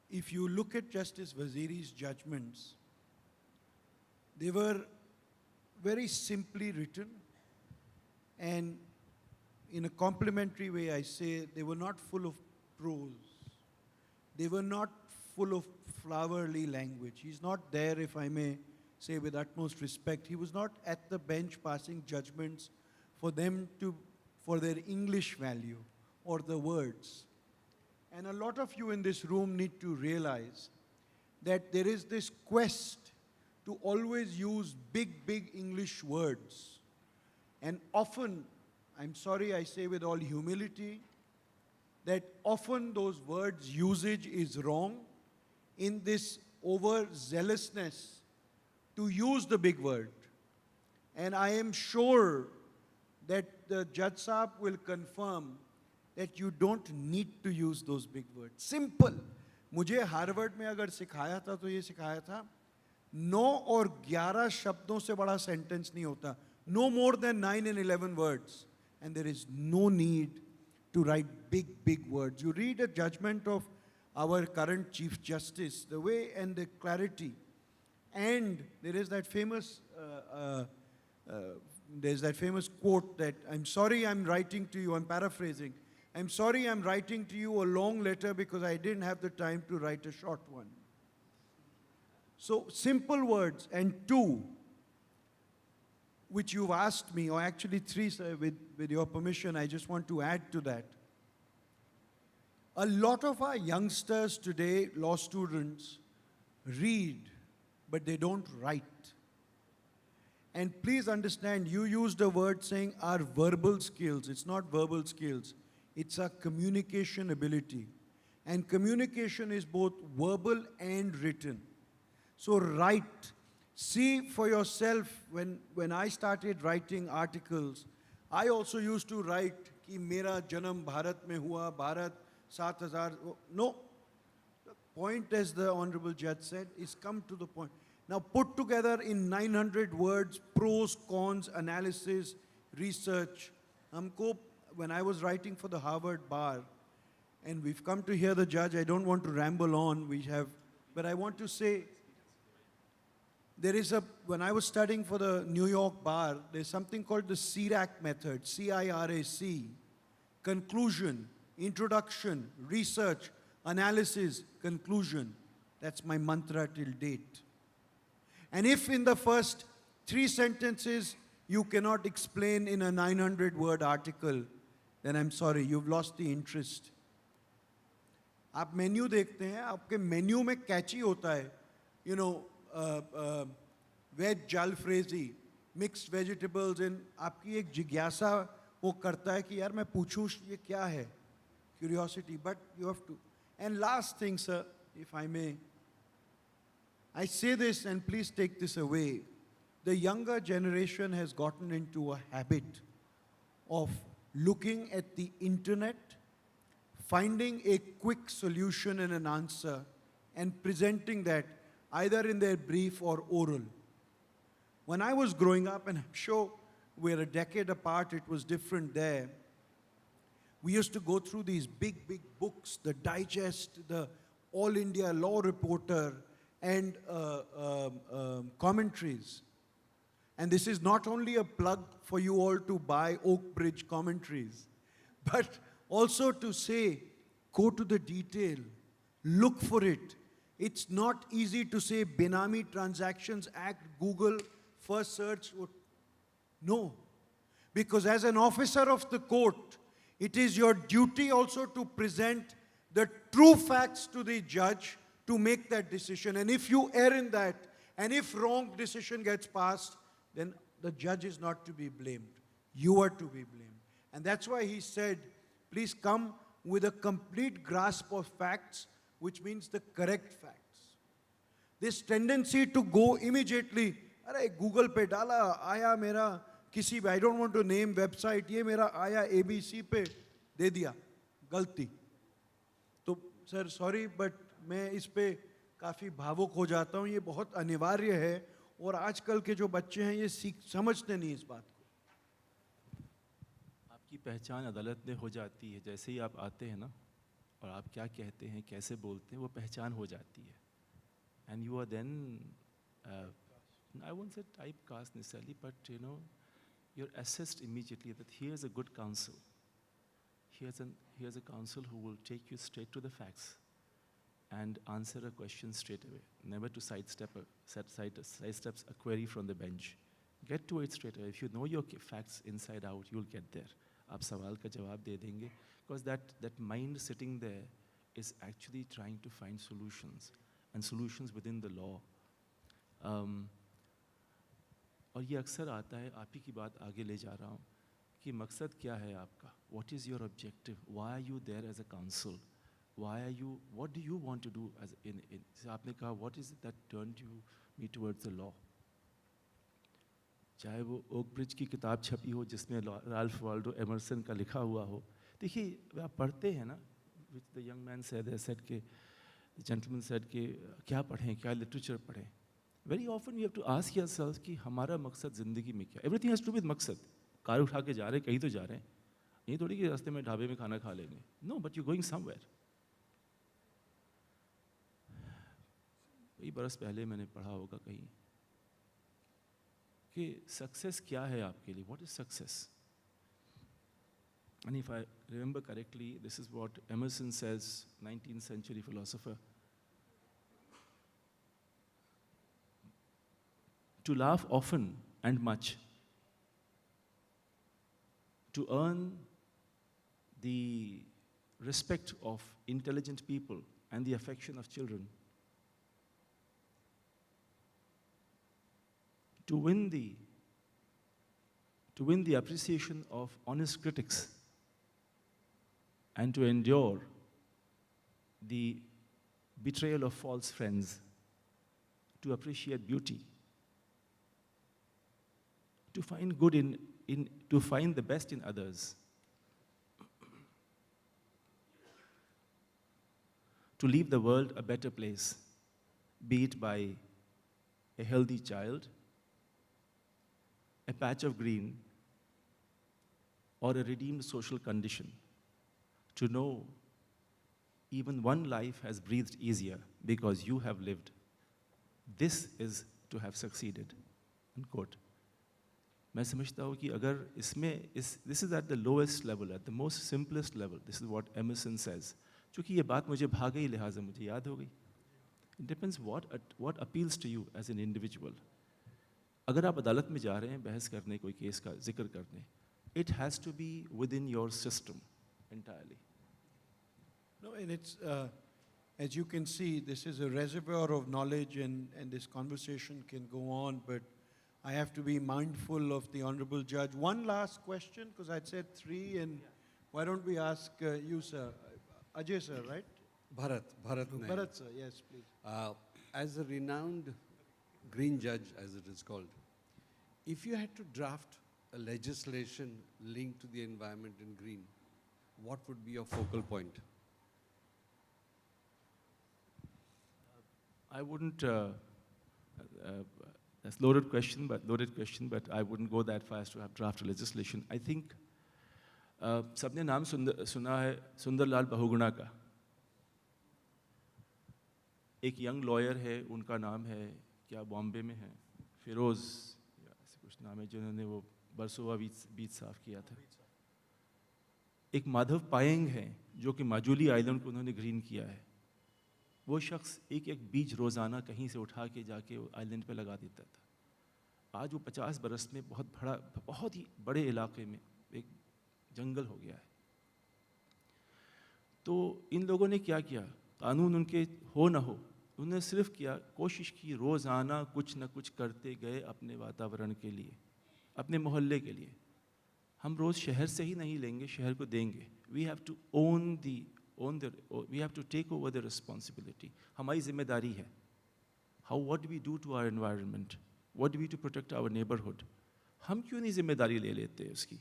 If you look at Justice Waziri's judgments, they were very simply written, and in a complimentary way I say they were not full of prose. They were not full of flowery language. He's not there, if I may say with utmost respect. He was not at the bench passing judgments for their English value or the words. And a lot of you in this room need to realize that there is this quest to always use big English words. And often, I'm sorry I say with all humility, that often those words usage is wrong in this overzealousness to use the big word. And I am sure that the Judge Saab will confirm that you don't need to use those big words. Simple. मुझे Harvard में अगर सिखाया था तो ये सिखाया था 9 और 11 शब्दों से बड़ा सेंटेंस नहीं होता. No more than 9 and 11 words. And there is no need to write big words. You read a judgment of our current Chief Justice, the way and the clarity. And there is that famous quote that, I'm sorry I'm writing to you, I'm paraphrasing. I'm sorry I'm writing to you a long letter because I didn't have the time to write a short one. So simple words. And two, which you've asked me, or actually three, sir, with your permission, I just want to add to that. A lot of our youngsters today, law students, read, but they don't write. And please understand, you used a word saying our verbal skills. It's not verbal skills. It's our communication ability. And communication is both verbal and written. So write. See for yourself, when I started writing articles, I also used to write कि मेरा जन्म भारत में हुआ, Bharat 7,000. No. The point, as the Honorable Judge said, is come to the point. Now put together in 900 words, pros, cons, analysis, research. हमको, when I was writing for the Harvard Bar, and we've come to hear the judge, I don't want to ramble on, but I want to say, when I was studying for the New York Bar, there's something called the CIRAC method, C-I-R-A-C. Conclusion, introduction, research, analysis, conclusion. That's my mantra till date. And if in the first 3 sentences you cannot explain in a 900-word article, then I'm sorry, you've lost the interest. आप menu देखते हैं, आपके menu में कैची होता है, veg जालफ्रेजी, mixed vegetables, and आपकी एक जिज्ञासा वो करता है कि यार मैं पूछूं ये क्या है, curiosity, but you have to. And last thing, sir, if I may, I say this and please take this away. The younger generation has gotten into a habit of looking at the internet, finding a quick solution and an answer, and presenting that either in their brief or oral. When I was growing up, and I'm sure we're a decade apart, it was different there. We used to go through these big books, the Digest, the All India Law Reporter, and commentaries. And this is not only a plug for you all to buy Oak Bridge commentaries, but also to say, go to the detail, look for it. It's not easy to say Benami Transactions Act, Google, first search. No. Because as an officer of the court, it is your duty also to present the true facts to the judge to make that decision. And if you err in that, and if wrong decision gets passed, then the judge is not to be blamed. You are to be blamed. And that's why he said, please come with a complete grasp of facts, which means the correct facts. This tendency to go immediately, अरे Google पे डाला, आया मेरा किसी I don't want to name website, ये मेरा आया ABC पे दे दिया, गलती. तो सर sorry, but मैं इस पे काफ़ी भावुक हो जाता हूँ, ये बहुत अनिवार्य है, और आजकल के जो बच्चे हैं ये समझते नहीं इस बात को. आपकी पहचान अदालत में हो जाती है, जैसे ही आप आते हैं ना, और आप क्या कहते हैं, कैसे बोलते हैं, वो पहचान हो जाती है. And you are then, I won't say typecast necessarily, but you're assessed immediately that here's a good counsel. Here's a counsel who will take you straight to the facts and answer a question straight away, never to sidesteps a query from the bench. Get to it straight away. If you know your facts inside out, you'll get there. आप सवाल का जवाब दे देंगे, because that mind sitting there is actually trying to find solutions, and solutions within the law. और ये अक्सर आता है, आप ही की बात आगे ले जा रहा हूँ, कि मकसद क्या है आपका? What is your objective? Why are you there as a counsel? What do you want to do आपने कहा, what is it that turned me towards the law? चाहे वो ओक ब्रिज की किताब छपी हो जिसमें राल्फ वाल्डो एमर्सन का लिखा हुआ हो. देखिए आप पढ़ते हैं ना, which the young man said, the gentleman said कि क्या पढ़ें, क्या लिटरेचर पढ़ें. Very often we have to ask ourselves कि हमारा मकसद ज़िंदगी में क्या? Everything has to do with मकसद. कार उठा के जा रहे हैं, कहीं तो जा रहे हैं. ये थोड़ी कि रास्ते में ढाबे में खाना खा लेंगे. No, but you're going somewhere. कई बरस पहले मैंने पढ़ा होगा कहीं कि सक्सेस क्या है आपके लिए? What is success? And if I remember correctly, this is what Emerson says, 19th century philosopher. To laugh often and much, to earn the respect of intelligent people and the affection of children, to win the appreciation of honest critics, and to endure the betrayal of false friends, to appreciate beauty, to find good to find the best in others, to leave the world a better place, be it by a healthy child, a patch of green, or a redeemed social condition, to know even one life has breathed easier because you have lived. This is to have succeeded. Unquote. मैं समझता हूँ कि अगर इसमें this is at the lowest level, at the most simplest level. This is what Emerson says. चूँकि ये बात मुझे भाग गई लिहाजा मुझे याद हो गई. It depends what appeals to you as an individual. अगर आप अदालत में जा रहे हैं बहस करने कोई केस का जिक्र करने, it has to be within your system entirely. No, and it's, as you can see, this is a reservoir of knowledge and this conversation can go on, but I have to be mindful of the Honorable Judge. One last question, because I'd said three, and why don't we ask you, sir? Ajay, sir, right? Bharat Nair. Bharat, sir, yes, please. As a renowned green judge, as it is called, if you had to draft a legislation linked to the environment in green, what would be your focal point? I wouldn't, that's loaded question, but I wouldn't go that far as to have drafted legislation. I think सबने नाम सुना है सुंदरलाल बहुगुणा का. एक young lawyer है, उनका नाम है क्या बॉम्बे में है, फिरोज या ऐसे कुछ नाम है, जिन्होंने वो बरसोवा बीच साफ किया था. एक माधव पायेंग है जो कि माजुली आइलैंड को उन्होंने ग्रीन किया है. वो शख्स एक एक बीज रोज़ाना कहीं से उठा के जाके आइलैंड पे लगा देता था. आज वो 50 बरस में बहुत ही बड़े इलाके में एक जंगल हो गया है. तो इन लोगों ने क्या किया, कानून उनके हो ना हो, उन्होंने सिर्फ किया कोशिश की, रोज़ाना कुछ ना कुछ करते गए अपने वातावरण के लिए, अपने मोहल्ले के लिए. हम रोज़ शहर से ही नहीं लेंगे, शहर को देंगे. We have to we have to take over the responsibility. हमारी जिम्मेदारी है. What do we do to our environment? What do we do to protect our neighborhood? हम क्यों नहीं जिम्मेदारी ले लेते उसकी?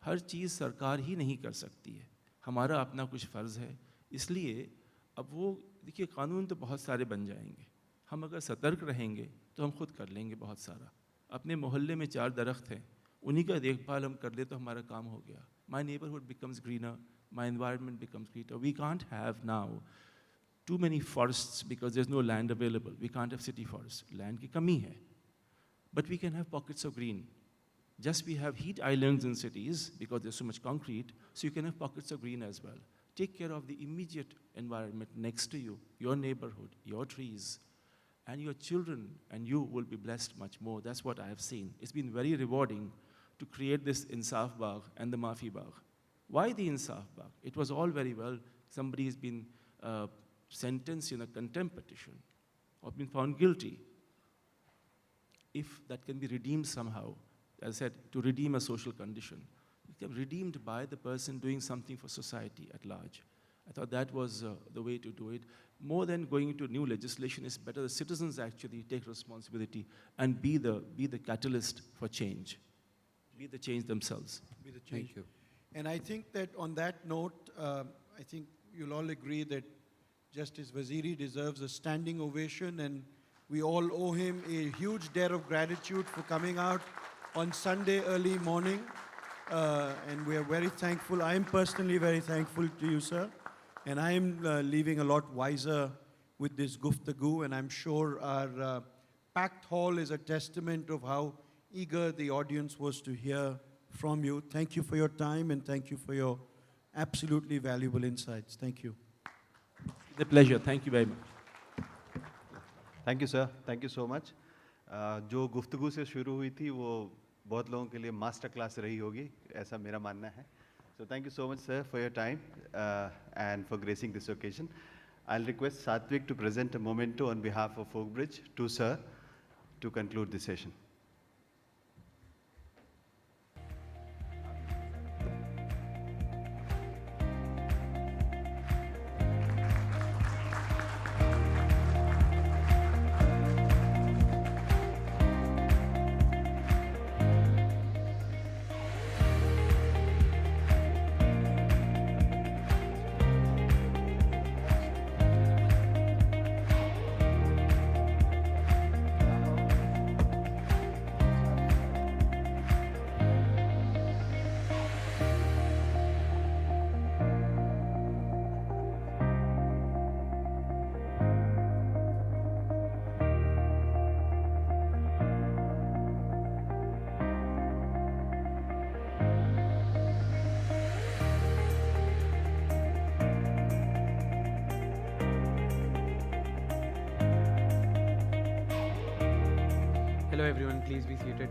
हर चीज़ सरकार ही नहीं कर सकती है, हमारा अपना कुछ फ़र्ज़ है. इसलिए अब वो देखिए कानून तो बहुत सारे बन जाएंगे, हम अगर सतर्क रहेंगे तो हम खुद कर लेंगे बहुत सारा. अपने मोहल्ले में 4 दरख्त हैं, उन्हीं का देखभाल हम कर ले तो हमारा काम हो गया. My neighborhood becomes greener, my environment becomes greener. We can't have now too many forests because there's no land available. We can't have city forests. Land की कमी है. But we can have pockets of green. Just we have heat islands in cities because there's so much concrete, so you can have pockets of green as well. Take care of the immediate environment next to you, your neighborhood, your trees, and your children and you will be blessed much more. That's what I have seen. It's been very rewarding to create this Insaf Bagh and the Mafi Bagh. Why the Insaf Bagh? It was all very well. Somebody has been sentenced in a contempt petition or been found guilty. If that can be redeemed somehow, as I said, to redeem a social condition, it can be redeemed by the person doing something for society at large. I thought that was the way to do it. More than going into new legislation, it's better the citizens actually take responsibility and be the catalyst for change. Be the change themselves. Be the change. Thank you. And I think that on that note, I think you'll all agree that Justice Waziri deserves a standing ovation, and We all owe him a huge debt of gratitude for coming out on Sunday early morning. And we are very thankful. I am personally very thankful to you, sir. And I am leaving a lot wiser with this Guftagu. And I'm sure our packed hall is a testament of how eager the audience was to hear from you. Thank you for your time and thank you for your absolutely valuable insights. Thank you. It's a pleasure. Thank you very much. Thank you sir, thank you so much. जो गुफ्तगू से शुरू हुई थी वो बहुत लोगों के लिए मास्टर क्लास रही होगी, ऐसा मेरा मानना है। So thank you so much sir for your time and for gracing this occasion. I request Satvik to present a memento on behalf of Folk Bridge to sir to conclude this session. Hello everyone, please be seated.